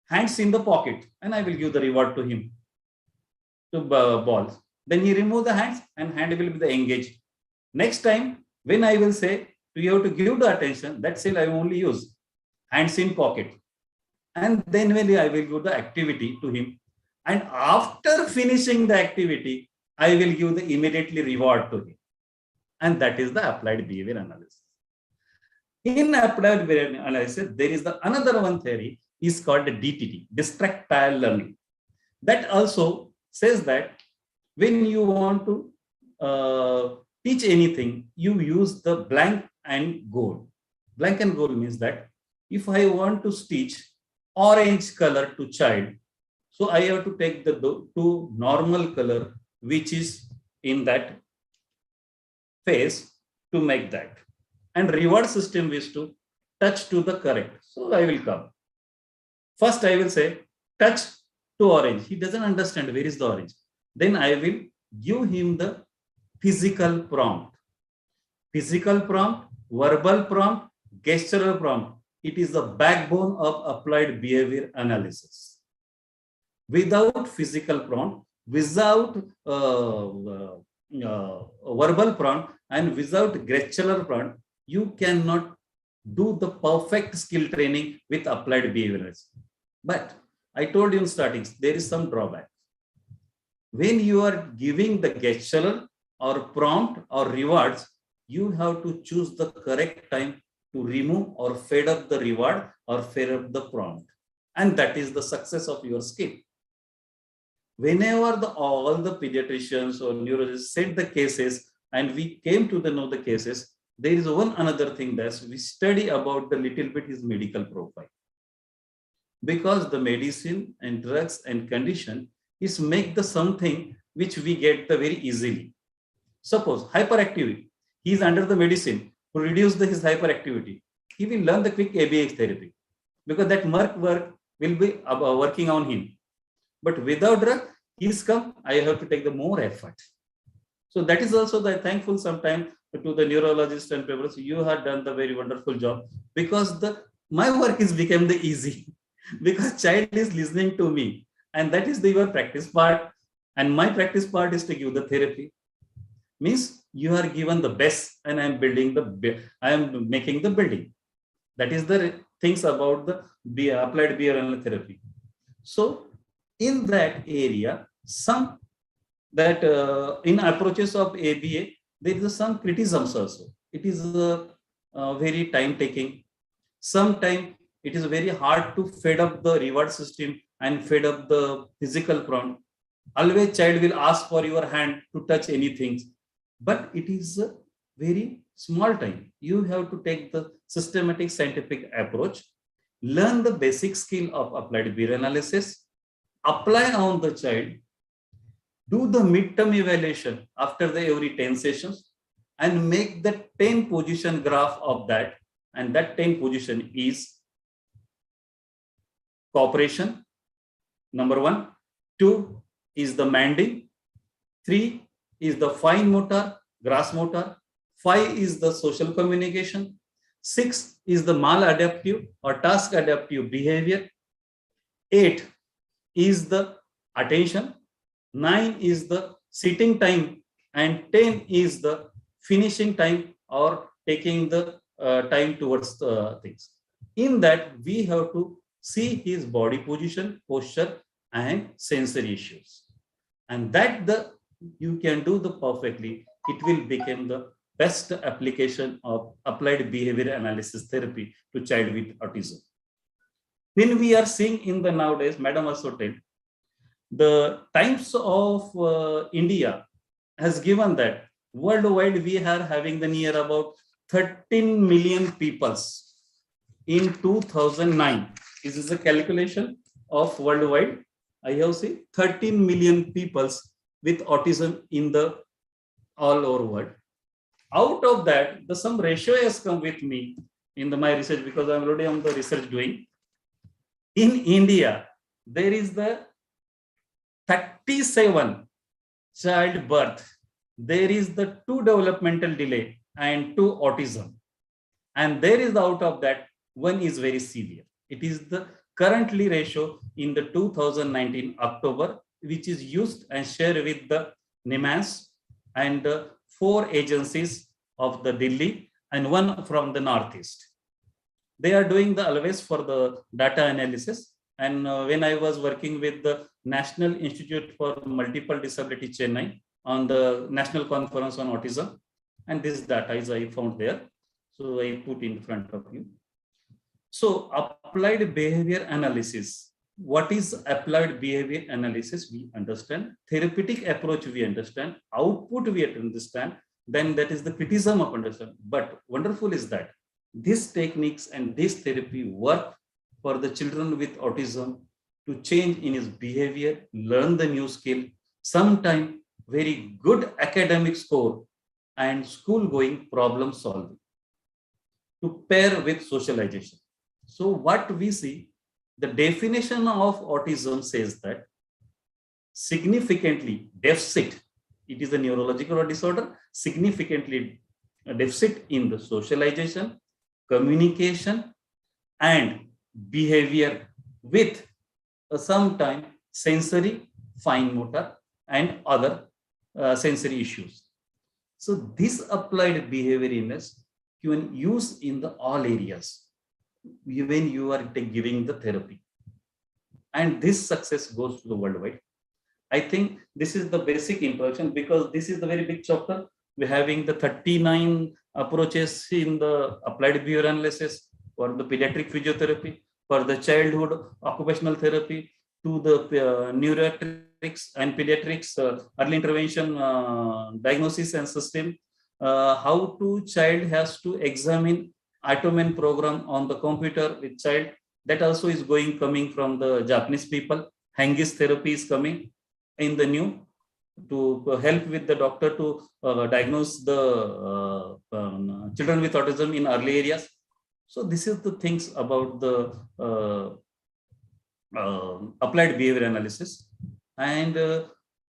hands in the pocket, and I will give the reward to him to balls. Then he remove the hands, and hand will be the engaged. Next time when I will say you have to give the attention, that's still I only use hands in pocket, and then when I will give the activity to him, and after finishing the activity, I will give the immediately reward to him, and that is the applied behavior analysis. In applied behavior analysis, there is the another one theory is called the DTT, distractile learning. That also says that when you want to teach anything, you use the blank and gold. Blank and gold means that if I want to teach orange color to child, so I have to take the two normal color which is in that face to make that. And reward system is to touch to the correct. So I will come. First I will say touch to orange. He doesn't understand where is the orange. Then I will give him the physical prompt. Physical prompt, verbal prompt, gestural prompt. It is the backbone of applied behavior analysis. Without physical prompt, without verbal prompt, and without gestural prompt, you cannot do the perfect skill training with applied behaviors. But I told you in starting, there is some drawback. When you are giving the gestural or prompt or rewards, you have to choose the correct time to remove or fade up the reward or fade up the prompt. And that is the success of your skill. Whenever all the pediatricians or neurologists said the cases and we came to know the cases, there is one another thing that we study about the little bit is medical profile. Because the medicine and drugs and condition is make the something which we get the very easily. Suppose hyperactivity, he is under the medicine to reduce his hyperactivity. He will learn the quick ABX therapy because that work will be working on him. But without drug, he's come, I have to take the more effort. So that is also the thankful sometimes to the neurologists and people. You have done the very wonderful job because my work is become the easy because child is listening to me and that is your practice part. And my practice part is to give the therapy. Means you are given the best and I am making the building. That is the things about the applied behavioral therapy. So in that area, some that in approaches of ABA, there is some criticisms also. It is very time taking. Sometimes it is very hard to fed up the reward system and fed up the physical prompt. Always child will ask for your hand to touch anything, but it is a very small time. You have to take the systematic scientific approach, learn the basic skill of applied behavior analysis, apply on the child, do the midterm evaluation after the every 10 sessions and make the 10 position graph of that. And that 10 position is cooperation, number 1. 2 is the manding. 3 is the fine motor, gross motor. 5 is the social communication. 6 is the maladaptive or task adaptive behavior. 8 is the attention. 9 is the sitting time. And 10 is the finishing time or taking the time towards the things. In that, we have to see his body position, posture, and sensory issues. And that you can do the perfectly. It will become the best application of applied behavior analysis therapy to child with autism. When we are seeing in the nowadays, Madam also told, the Times of India has given that worldwide we are having the near about 13 million peoples in 2009. This is a calculation of worldwide. I have seen 13 million peoples with autism in the all over world. Out of that, some ratio has come with me in my research because I'm already on the research doing. In India, there is the 37 child birth. There is the 2 developmental delay and 2 autism. And there is out of that, 1 is very severe. It is the currently ratio in the 2019 October, which is used and shared with the NIMAS and 4 agencies of the Delhi and 1 from the Northeast. They are doing the always for the data analysis. And when I was working with the National Institute for Multiple Disability Chennai on the National Conference on Autism, and this data is I found there. So I put in front of you. So applied behavior analysis what is applied behavior analysis, we understand. Therapeutic approach, we understand. Output, we understand. Then that is the criticism of understanding. But wonderful is that these techniques and this therapy work for the children with autism to change in his behavior, learn the new skill, sometime very good academic score and school going problem solving to pair with socialization. So what we see, the definition of autism says that significantly deficit, it is a neurological disorder, significantly deficit in the socialization, communication, and behavior with sometime sensory, fine motor, and other sensory issues. So this applied behavior illness you can use in the all areas when you are giving the therapy, and this success goes to the worldwide. I think this is the basic introduction, because this is the very big chapter. We're having the 39 approaches in the applied behavior analysis for the pediatric physiotherapy, for the childhood occupational therapy, to the neurologics and pediatrics early intervention diagnosis and system. How to child has to examine Atomen program on the computer with child, that also is coming from the Japanese people. Hangis therapy is coming in the new to help with the doctor to diagnose the children with autism in early areas. So this is the things about the applied behavior analysis, and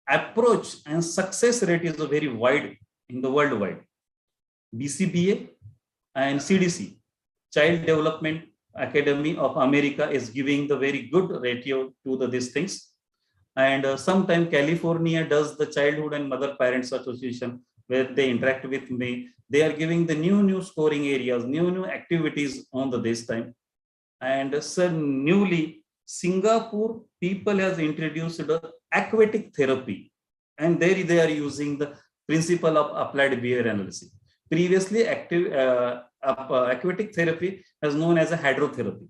approach and success rate is very wide in the worldwide. BCBA and CDC, Child Development Academy of America, is giving the very good ratio to these things. And sometime California does the Childhood and Mother Parents Association, where they interact with me. They are giving the new scoring areas, new activities on this time. And newly, Singapore people has introduced the aquatic therapy, and there they are using the principle of applied behavior analysis. Previously, aquatic therapy is known as a hydrotherapy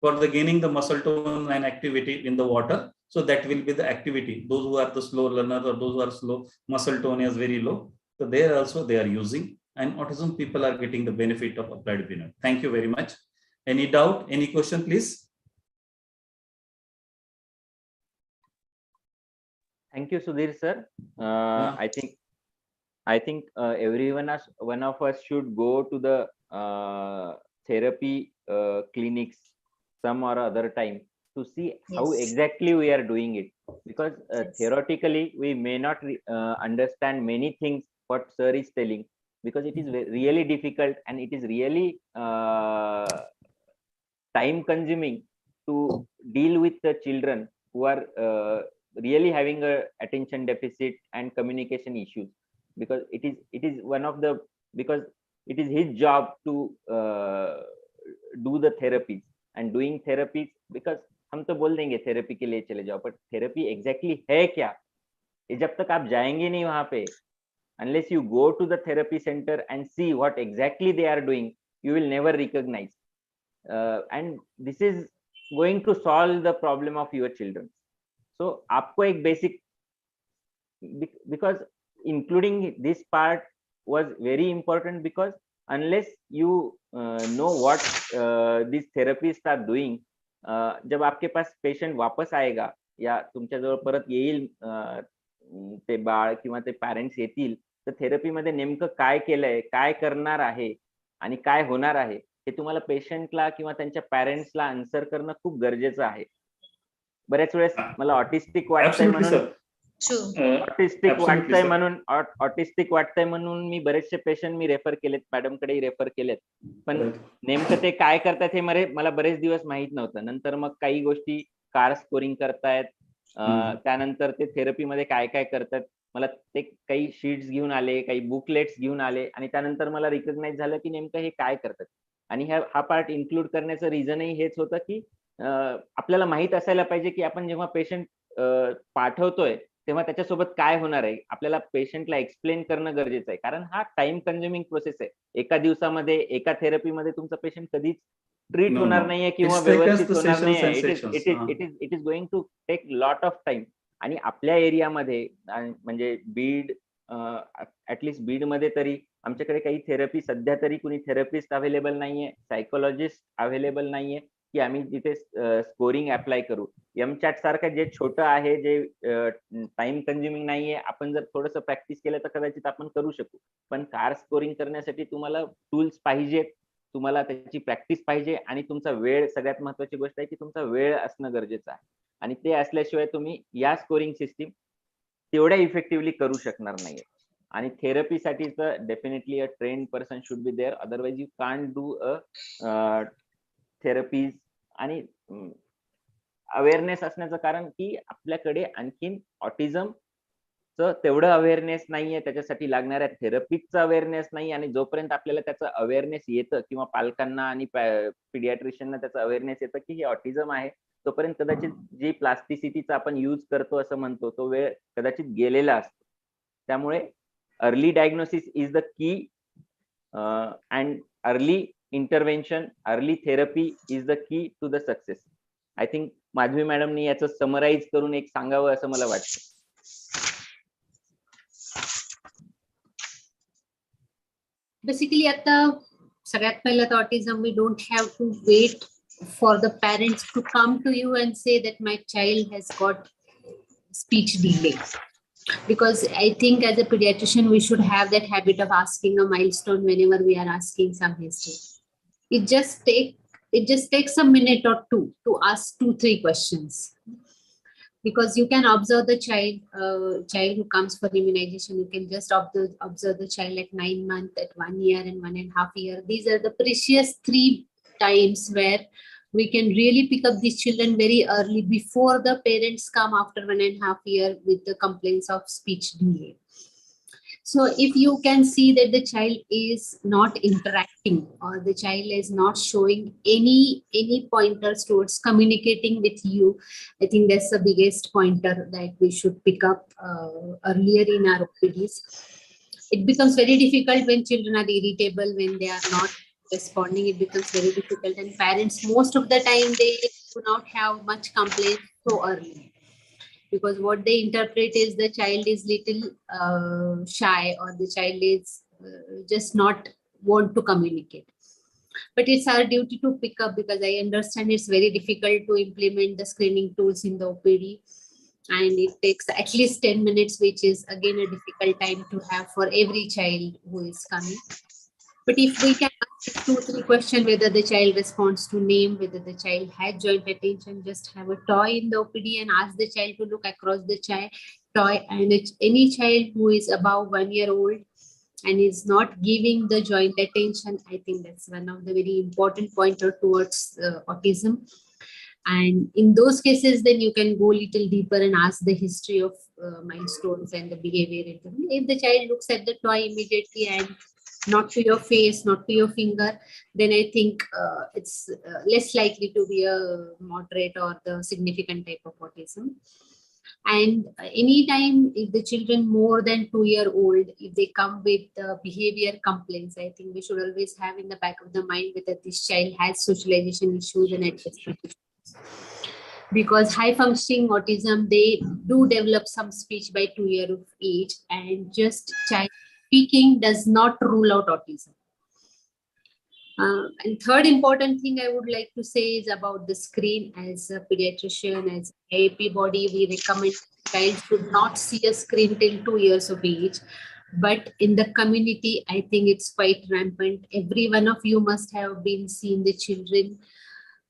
for the gaining the muscle tone and activity in the water. So that will be the activity. Those who are the slow learners or those who are slow, muscle tone is very low. So there also they are using, and autism people are getting the benefit of applied behavior. Thank you very much. Any doubt? Any question, please? Thank you, Sudhir sir. I think one of us should go to the therapy clinics some or other time to see how exactly we are doing it, because theoretically we may not understand many things what sir is telling, because it is really difficult and it is really time consuming to deal with the children who are really having a attention deficit and communication issues, because it is one of the, because it is his job to do the therapies and doing therapies, because हम तो बोल देंगे therapy के लिए चले जाओ, but therapy exactly है क्या, ये जब तक आप जाएंगे नहीं वहां पे, unless you go to the therapy center and see what exactly they are doing, you will never recognize, and this is going to solve the problem of your children. So आपको एक basic, because including this part was very important, because unless you know what these therapists are doing, जब आपके पास patient वापस आएगा या तुमच्याजवळ परत येईल ते बाळ किंवा ते पॅरेंट्स येतील, तर थेरपीमध्ये नेमकं काय केलंय, काय करणार आहे आणि काय होणार आहे हे तुम्हाला पेशंटला किंवा त्यांच्या पॅरेंट्सला आन्सर करणं खूप गरजेचं आहे. बऱ्याच वेळेस मला ऑटिस्टिक वाटतंय म्हणून मी बरेचसे पेशंट मी रेफर केलेत, मॅडमकडेही रेफर केलेत, पण नेमकं ते काय करतात हे मला बरेच दिवस माहित नव्हतं. नंतर मग काही गोष्टी कार स्कोरिंग करतायत, त्यानंतर ते थेरपीमध्ये काय काय करतात, मला ते काही शीट्स घेऊन आले, काही बुकलेट्स घेऊन आले, आणि त्यानंतर मला रिकग्नाइज झालं की नेमकं हे काय करतात. आणि हा पार्ट इन्क्लूड करण्याचं रिझनही हेच होतं की आपल्याला माहित असायला पाहिजे की आपण जेव्हा पेशंट पाठवतोय तेव्हा त्याच्यासोबत काय होणार आहे, आपल्याला पेशंटला एक्सप्लेन करणं गरजेचं आहे, कारण हा टाइम कन्झ्युमिंग प्रोसेस आहे. एका दिवसामध्ये एका थेरपीमध्ये तुमचा पेशंट कधीच ट्रीट No, होणार no. नाहीये किंवा It's take us व्यवस्थित the होणार sessions नाहीये. and it sessions. Is going to take lot of time. आणि आपल्या एरियामध्ये म्हणजे बीड, ऍटलिस्ट बीड मध्ये तरी आमच्याकडे काही थेरपी सध्या तरी कुणी थेरपिस्ट अवेलेबल नाहीये, सायकोलॉजिस्ट अवेलेबल नाहीये की आम्ही जिथे स्कोरिंग अप्लाय करू. एमचॅट सारखं जे छोटं आहे, जे टाइम कन्झ्युमिंग नाहीये, आपण जर थोडंसं प्रॅक्टिस केलं तर कदाचित आपण करू शकू. पण कार स्कोरिंग करण्यासाठी तुम्हाला टूल्स पाहिजेत, तुम्हाला त्याची प्रॅक्टिस पाहिजे आणि तुमचा वेळ, सगळ्यात महत्वाची गोष्ट आहे की तुमचा वेळ असणं गरजेचं आहे. आणि ते असल्याशिवाय तुम्ही या स्कोरिंग सिस्टीम तेवढ्या इफेक्टिव्हली करू शकणार नाहीये. आणि थेरपीसाठी तर definitely a trained person should be there, otherwise you can't do a therapies. आणि अवेअरनेस असण्याचं कारण की आपल्याकडे आणखीन ऑटिझमचं तेवढं अवेअरनेस नाहीये, त्याच्यासाठी लागणाऱ्या थेरपीजचं अवेअरनेस नाही. आणि जोपर्यंत आपल्याला त्याचं अवेअरनेस येतं किंवा पालकांना आणि पिडियाट्रिशियनना त्याचं अवेअरनेस येतं की हे ऑटिझम आहे, तोपर्यंत कदाचित जी प्लास्टिसिटीचा आपण यूज करतो असं म्हणतो तो वेळ कदाचित गेलेला असतो. त्यामुळे early diagnosis is the key and early intervention, early therapy is the key to the success. I think Madhavi मॅडमनी याचं समराईज करून एक सांगावं असं मला वाटतं. बेसिकली आता सगळ्यात पहिलं तर autism, we don't have to wait for the parents to come to you and say that my child has got speech delay, because I think as a pediatrician we should have that habit of asking a milestone whenever we are asking some history. It just takes a minute or two to ask 2-3 questions, because you can observe the child who comes for immunization. You can just observe the child at 9 months, at 1 year and 1.5 years. These are the precious 3 times where we can really pick up these children very early before the parents come after 1.5 years with the complaints of speech delay. So if you can see that the child is not interacting or the child is not showing any pointers towards communicating with you, I think that's the biggest pointer that we should pick up earlier in our OPDs. It becomes very difficult when children are irritable, when they are not responding. It becomes very difficult, and parents most of the time they do not have much complaints so early, because what they interpret is the child is little shy, or the child is just not want to communicate. But it's our duty to pick up, because I understand it's very difficult to implement the screening tools in the OPD, and it takes at least 10 minutes, which is again a difficult time to have for every child who is coming. But if we can ask 2-3 questions, whether the child responds to name, whether the child has joint attention, just have a toy in the OPD and ask the child to look across the toy. And any child who is above 1 year old and is not giving the joint attention, I think that's one of the very important pointer towards autism. And in those cases, then you can go a little deeper and ask the history of milestones and the behavior. If the child looks at the toy immediately and not to your face, not to your finger, then I think it's less likely to be a moderate or the significant type of autism. And anytime if the children more than 2 year old, if they come with behavior complaints, I think we should always have in the back of the mind whether this child has socialization issues and adjustment issues. Because high functioning autism, they do develop some speech by 2 years of age, and just child speaking does not rule out autism. And third important thing I would like to say is about the screen. As a pediatrician, as IAP body, we recommend child should not see a screen till 2 years of age. But in the community, I think it's quite rampant. Every one of you must have been seeing the children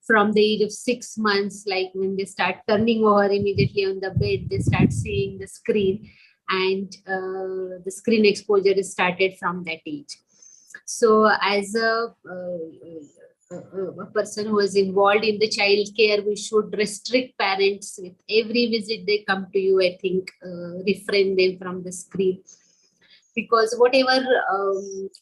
from the age of 6 months, like when they start turning over immediately on the bed, they start seeing the screen, and the screen exposure is started from that age. So as a person who is involved in the child care, we should restrict parents with every visit they come to you, I think, refrain them from the screen. Because whatever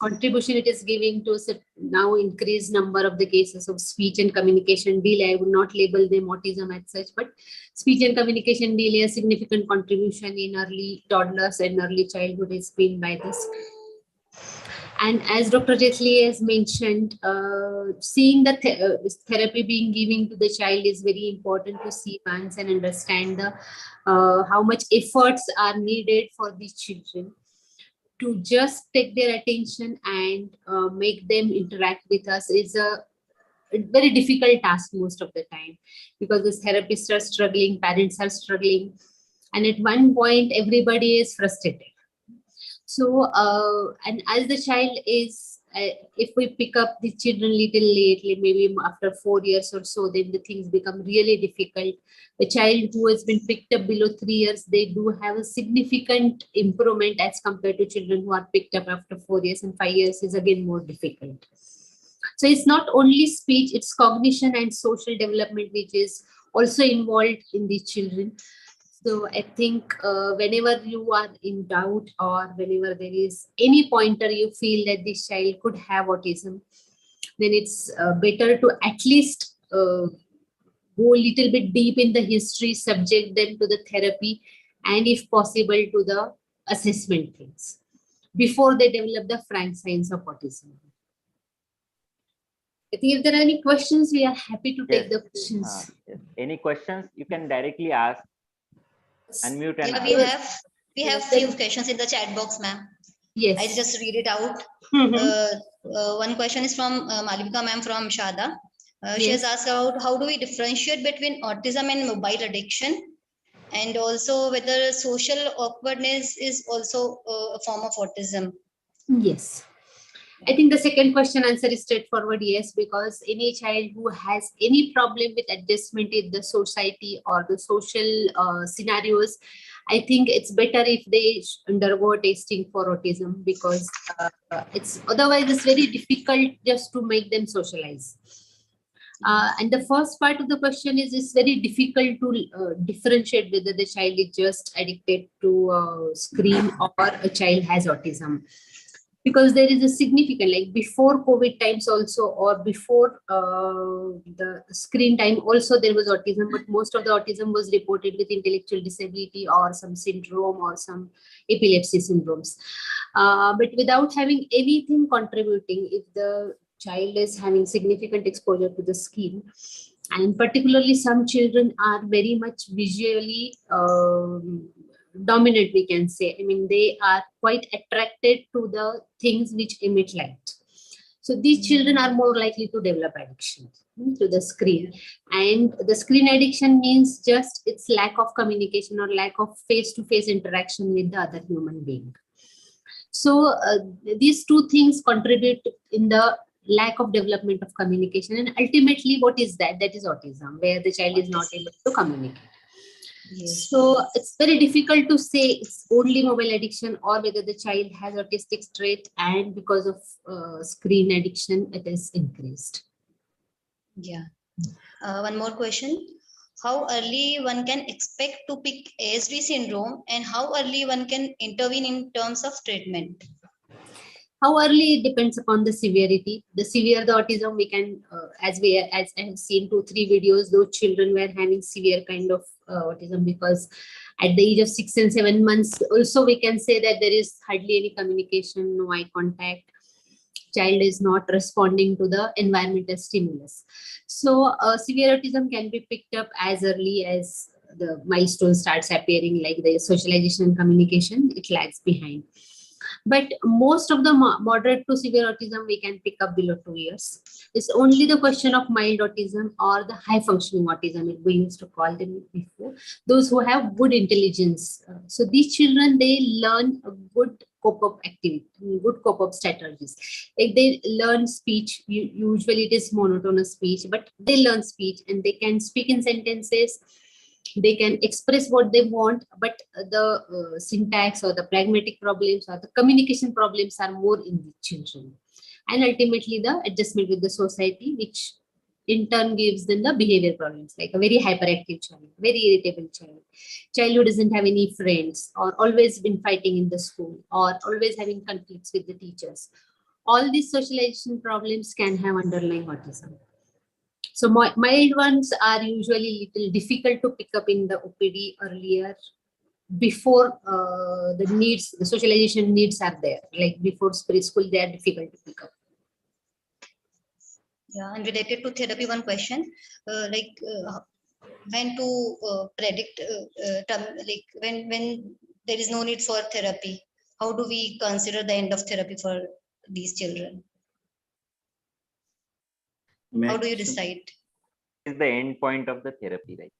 contribution it is giving to now increased number of the cases of speech and communication delay, I would not label them autism as such, but speech and communication delay, a significant contribution in early toddlers and early childhood is been by this. And as Dr. Jetli has mentioned, seeing the therapy being given to the child is very important to see once and understand the how much efforts are needed for these children. To just take their attention and make them interact with us is a very difficult task most of the time, because the therapists are struggling, parents are struggling, and at one point everybody is frustrated. So and as the child is if we pick up the children little lately, maybe after 4 years or so, then the things become really difficult. The child who has been picked up below 3 years, they do have a significant improvement as compared to children who are picked up after 4 years, and 5 years is again more difficult. So it's not only speech, it's cognition and social development which is also involved in these children. So I think whenever you are in doubt, or whenever there is any pointer you feel that this child could have autism, then it's better to at least go a little bit deep in the history, subject them to the therapy, and if possible to the assessment things before they develop the frank signs of autism. I think if there are any questions, we are happy to take the questions. Yes. Any questions, you can directly ask. Unmute and Yeah, we have few questions in the chat box, ma'am. Yes. I just read it out. One question is from Malvika ma'am from Shada. She has asked about how do we differentiate between autism and mobile addiction, and also whether social awkwardness is also a form of autism. Yes. I think the second question answer is straightforward, yes, because any child who has any problem with adjustment in the society or the social scenarios, I think it's better if they undergo testing for autism, because it's otherwise it's very difficult just to make them socialize. And the first part of the question is it's very difficult to differentiate whether the child is just addicted to screen or a child has autism. Because there is a significant, like before COVID times also, or before the screen time also, there was autism, but most of the autism was reported with intellectual disability or some syndrome or some epilepsy syndromes. But without having anything contributing, if the child is having significant exposure to the screen, and particularly some children are very much visually dominant, we can say. I mean, they are quite attracted to the things which emit light. So these children are more likely to develop addiction to the screen. And the screen addiction means just its lack of communication or lack of face-to-face interaction with the other human being. So these two things contribute in the lack of development of communication. And ultimately, what is that? That is autism, where the child is not able to communicate. Yes. So it's very difficult to say it's only mobile addiction or whether the child has autistic trait and because of screen addiction, it is increased. Yeah. One more question. How early one can expect to pick ASD syndrome, and how early one can intervene in terms of treatment? How early, it depends upon the severity. The severe the autism, we can, as I have seen 2-3 videos, those children were having severe kind of autism, because at the age of 6 and 7 months, also we can say that there is hardly any communication, no eye contact. Child is not responding to the environmental stimulus. So severe autism can be picked up as early as the milestone starts appearing, like the socialization and communication, it lags behind. But most of the moderate to severe autism we can pick up below 2 years. It's only the question of mild autism or the high functioning autism, we used to call them before, those who have good intelligence. So these children, they learn a good cope-up activity, good cope-up strategies. Like they learn speech, usually it is monotonous speech, but they learn speech and they can speak in sentences. They can express what they want, but the syntax or the pragmatic problems or the communication problems are more in the children. And ultimately the adjustment with the society, which in turn gives them the behavior problems, like a very hyperactive child, very irritable child who doesn't have any friends, or always been fighting in the school, or always having conflicts with the teachers. All these socialization problems can have underlying autism. So mild ones are usually little difficult to pick up in the OPD earlier, before the needs, the socialization needs are there. Like before preschool, they are difficult to pick up. Yeah, and related to therapy, one question, when to predict, like when there is no need for therapy, how do we consider the end of therapy for these children? How do you decide? Is the end point of the therapy, right?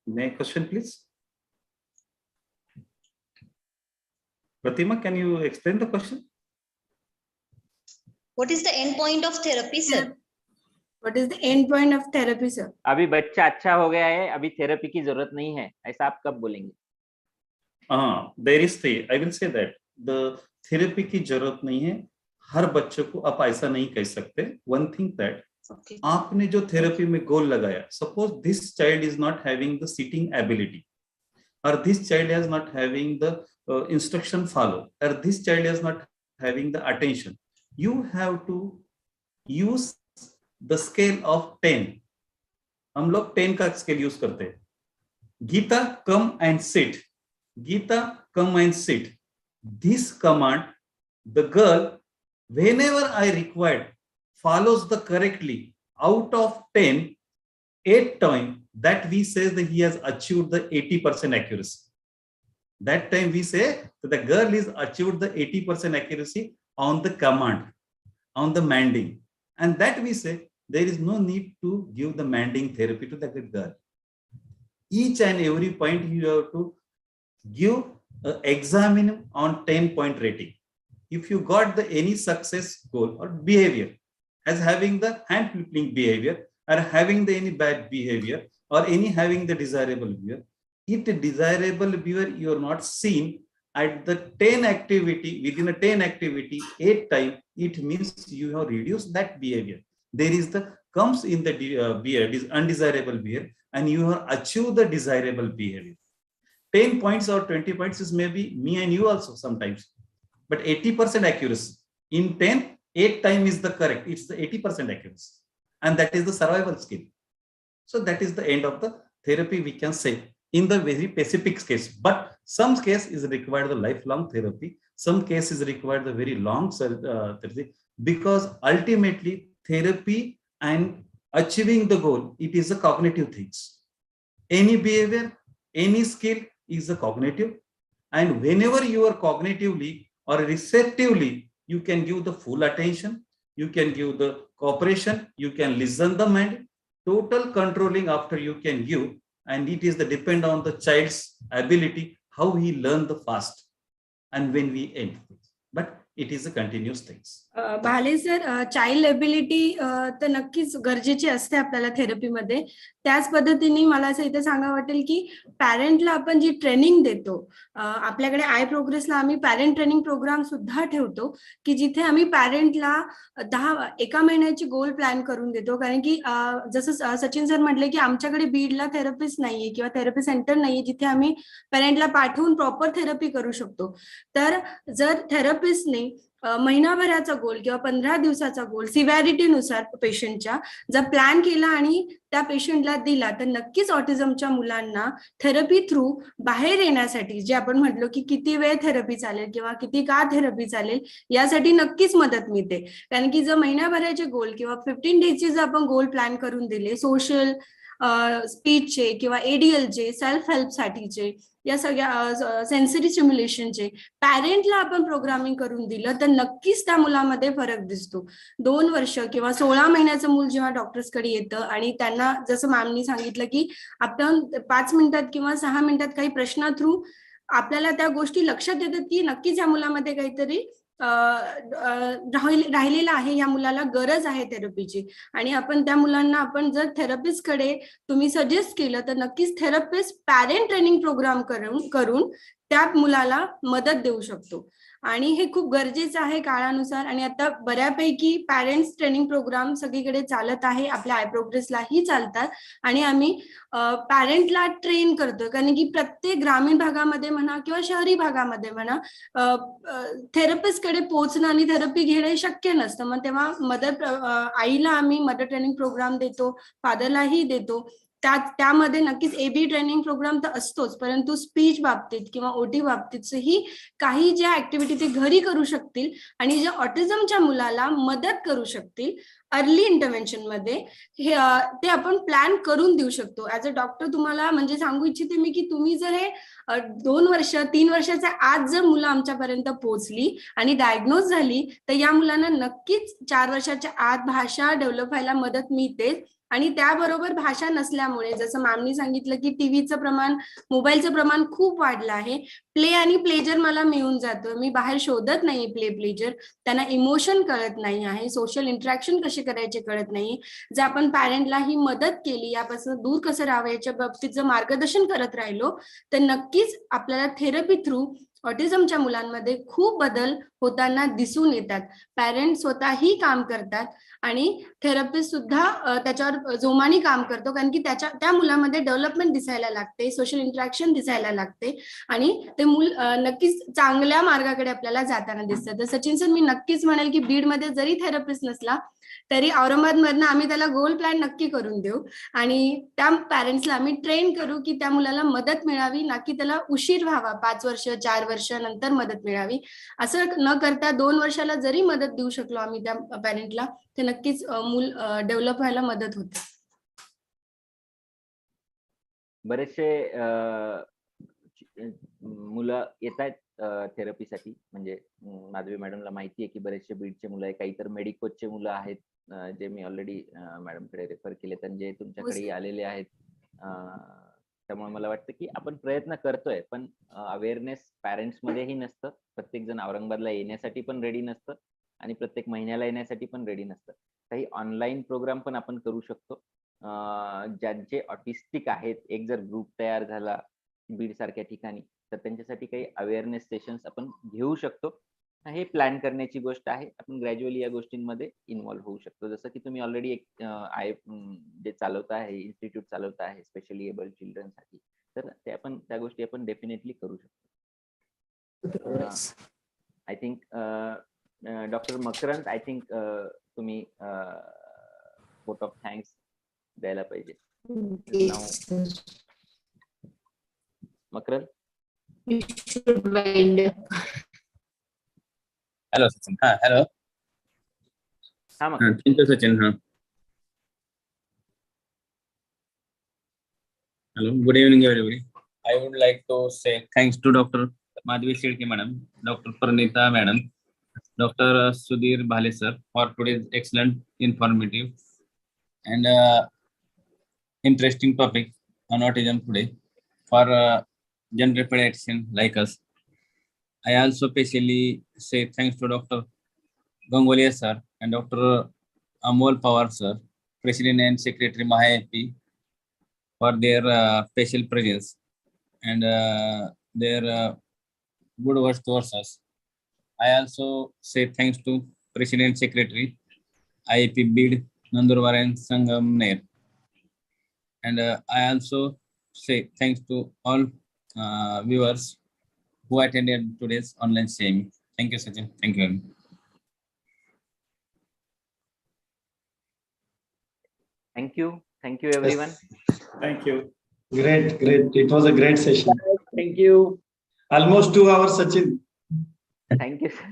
Next question, please. Pratima, can you explain the question? What is the end point of therapy, sir? What is the end point of therapy, sir? अभी बच्चा अच्छा हो गया है, अभी therapy की जरूरत नहीं है, ऐसा आप कब बोलेंगे? There is I will say that the therapy की जरूरत नहीं है, हर बच्चे को आप ऐसा नहीं कह सकते. One thing that आपने जो थेरेपी में गोल लगाया, suppose this child is not having the sitting ability, or this child is not having the instruction follow, or this child is not having the attention, you have to use the scale of 10. हम लोग 10 का scale use करते हैं. Geeta, come and sit. Gita, come and sit. This command, the girl, whenever I required, follows the correctly. Out of 10, 8 times, that we say that he has achieved the 80% accuracy. That time we say that the girl is achieved the 80% accuracy on the command, on the manding. And that we say there is no need to give the manding therapy to the girl. Each and every point you have to give examine on 10-point rating. If you got the any success goal or behavior as having the hand flipping behavior, or having the any bad behavior, or any having the desirable behavior, if the desirable behavior you are not seen at the 10 activity, within a 10 activity 8 times, it means you have reduced that behavior. There is the comes in the behavior, undesirable behavior, and you have achieved the desirable behavior. 10 points or 20 points is maybe me and you also sometimes, but 80% accuracy in 10, 8 times is the correct. It's the 80% accuracy, and that is the survival skill. So that is the end of the therapy, we can say, in the very specific case. But some case is required the lifelong therapy. Some cases require the very long therapy, because ultimately therapy and achieving the goal, it is a cognitive things. Any behavior, any skill is a cognitive, and whenever you are cognitively or receptively, you can give the full attention, you can give the cooperation, you can listen the mind, total controlling after you can give, and it is the depend on the child's ability, how he learn the fast, and when we end. But it is a continuous things. भाले sir, child ability तर नक्कीच गरजेची असते आपल्याला थेरपीमध्ये. त्याच पद्धतीने मला असं इथे सांगावं वाटेल की पॅरेंटला आपण जी ट्रेनिंग देतो, आपल्याकडे आय प्रोग्रेसला आम्ही पॅरेंट ट्रेनिंग प्रोग्राम सुद्धा ठेवतो की जिथे आम्ही पॅरेंटला 1 महिन्याची गोल प्लॅन करून देतो. कारण की जसं सचिन सर म्हटले की आमच्याकडे बीडला थेरपिस्ट नाहीये किंवा थेरपी सेंटर नाहीये जिथे आम्ही पॅरेंटला पाठवून प्रॉपर थेरपी करू शकतो. तर जर थेरपिस्टने महिनाभराचा गोल किंवा 15 दिवसाचा गोल सिव्हिरिटीनुसार पेशंटच्या जर प्लॅन केला आणि त्या पेशंटला दिला, तर नक्कीच ऑटिझमच्या मुलांना थेरपी थ्रू बाहेर येण्यासाठी, जे आपण म्हटलो की किती वेळ थेरपी चालेल किंवा किती काळ थेरपी चालेल, यासाठी नक्कीच मदत मिळते. कारण की जर महिनाभराचे गोल किंवा 15 डेजचे जर आपण गोल प्लॅन करून दिले, सोशल स्पीचचे किंवा ADLचे, सेल्फ हेल्प साठीचे, या सगळ्या सेन्सरी स्टिम्युलेशनचे पॅरेंटला आपण प्रोग्रामिंग करून दिलं तर नक्कीच त्या मुलामध्ये फरक दिसतो. 2 वर्ष किंवा 16 महिन्याचं मूल जेव्हा डॉक्टर्सकडे येतं आणि त्यांना जसं मॅमनी सांगितलं की आपण 5 मिनिटात किंवा 6 मिनिटात काही प्रश्न थ्रू आपल्याला त्या गोष्टी लक्षात येतात की नक्कीच या मुलामध्ये काहीतरी राहिलेला आहे, या मुलाला गरज आहे थेरपीची. आणि आपण त्या मुलांना आपण जर थेरपिस्टकडे तुम्ही सजेस्ट केलं तर नक्कीच थेरपिस्ट पॅरेंट ट्रेनिंग प्रोग्राम करून त्या मुलाला मदत देऊ शकतो. आणि हे खूप गरजेचं आहे काळानुसार. आणि आता बऱ्यापैकी पॅरेंट्स ट्रेनिंग प्रोग्राम सगळीकडे चालत आहे, आपल्या आय प्रोग्रेसलाही चालतात. आणि आम्ही पॅरेंटला ट्रेन करतो, कारण की प्रत्येक ग्रामीण भागामध्ये म्हणा किंवा शहरी भागामध्ये म्हणा थेरपिस्टकडे पोहोचणं आणि थेरपी घेणं शक्य नसतं. मग तेव्हा आईला आम्ही मदर ट्रेनिंग प्रोग्राम देतो, फादरलाही देतो. त्यामध्ये नक्कीच एबी ट्रेनिंग प्रोग्राम तर असतोच, परंतु स्पीच बाबतीत किंवा ओटी बाबतीतही काही ज्या ऍक्टिव्हिटी ते घरी करू शकतील आणि ज्या ऑटिझमच्या मुलाला मदत करू शकतील अर्ली इंटरव्हेन्शन मध्ये, ते आपण प्लॅन करून देऊ शकतो. ऍज अ डॉक्टर तुम्हाला म्हणजे सांगू इच्छिते मी की तुम्ही जर हे 2 वर्ष 3 वर्षाच्या आत जर मुलं आमच्यापर्यंत पोहोचली आणि डायग्नोज झाली तर या मुलांना नक्कीच 4 वर्षाच्या आत भाषा डेव्हलप व्हायला मदत मिळते. आणि त्याबरोबर भाषा नसल्यामुळे जसं मॅमनी सांगितलं की टीव्हीचं प्रमाण, मोबाईलचं प्रमाण खूप वाढलं आहे. प्ले आणि प्लेजर मला मिळून जातं, मी बाहेर शोधत नाही प्ले प्लेजर. त्यांना इमोशन कळत नाही आहे, सोशल इंटरॅक्शन कसे करायचे कळत नाही. जर आपण पॅरेंटला ही मदत केली, यापासून दूर कसं राहावं याच्या बाबतीत जर मार्गदर्शन करत राहिलो तर नक्कीच आपल्याला थेरपी थ्रू ऑटिझमच्या मुलांमध्ये खूप बदल होताना दिसून येतात. पॅरेंट स्वतःही काम करतात आणि थेरपिस्ट सुद्धा त्याच्यावर जोमाने काम करतो, कारण की त्या मुलामध्ये डेव्हलपमेंट दिसायला लागते, सोशल इंटरॅक्शन दिसायला लागते आणि ते मूल नक्कीच चांगल्या मार्गाकडे आपल्याला जाताना दिसतं. तर सचिन सर, मी नक्कीच म्हणेल की बीडमध्ये जरी थेरपिस्ट नसला तरी औरंगाबादमधनं आम्ही त्याला गोल प्लॅन नक्की करून देऊ आणि त्या पॅरेंट्सला आम्ही ट्रेन करू की त्या मुलाला मदत मिळावी, ना की त्याला उशीर व्हावा, 5 वर्ष 4 वर्ष नंतर मदत मिळावी. असं न करता 2 वर्षाला जरी मदत देऊ शकलो आम्ही त्या पॅरेंटला तर नक्कीच मूल डेव्हलप व्हायला मदत होते. बरेचसे मुलं येत आहेत थेरपीसाठी. म्हणजे माधवी मॅडमला माहिती आहे की बरेचसे बीडचे मुलं आहे, काही तर मेडिकोजचे मुलं आहेत जे मी ऑलरेडी मॅडमकडे रेफर केलेत आणि जे तुमच्याकडे आलेले आहेत. त्यामुळे मला वाटतं की आपण प्रयत्न करतोय, पण अवेअरनेस पॅरेंट्स मध्येही नसतं. प्रत्येक जण औरंगाबादला येण्यासाठी पण रेडी नसतं आणि प्रत्येक महिन्याला येण्यासाठी पण रेडी नसतं. काही ऑनलाईन प्रोग्राम पण आपण करू शकतो. ज्यांचे ऑटिस्टिक आहेत, एक जर ग्रुप तयार झाला बीड सारख्या ठिकाणी तर त्यांच्यासाठी काही अवेअरनेस सेशन्स आपण घेऊ शकतो. हे प्लॅन करण्याची गोष्ट आहे. आपण ग्रॅज्युअली या गोष्टींमध्ये इन्व्हॉल्व्ह होऊ शकतो. जसं की तुम्ही ऑलरेडी एक जे चालवता आहे, इन्स्टिट्यूट चालवता आहे स्पेशली एबल चिल्ड्रनसाठी, तर त्या गोष्टी आपण डेफिनेटली करू शकतो. I think doctor Makarand, I think तुम्ही वोट ऑफ थँक्स द्यायला पाहिजे. Makarand, hello Sachin. Hello. Thank you Sachin. Hello, good evening everybody. I would like to say thanks to Dr. Madhvi Shilke madam, Dr. Pranita madam, Dr. Sudhir Bhale sir for today's excellent, informative and interesting topic on autism today for general pediatrician like us. I also specially say thanks to Dr. Gangulia sir and Dr. Amol Pawar sir, President and Secretary Mahayapi, for their special presence and their good words towards us. I also say thanks to President Secretary IAP BID Nandurbar and Sangamner. And I also say thanks to all viewers who attended today's online seminar. Thank you, Sachin. Thank you. Thank you. Thank you, everyone. Thank you. Great. It was a great session. Thank you. Almost 2 hours, Sachin. Thank you, sir.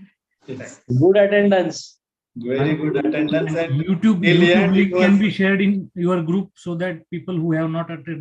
Yes. Good attendance. Very good attendance. And YouTube till the link end, it can was be shared in your group so that people who have not attended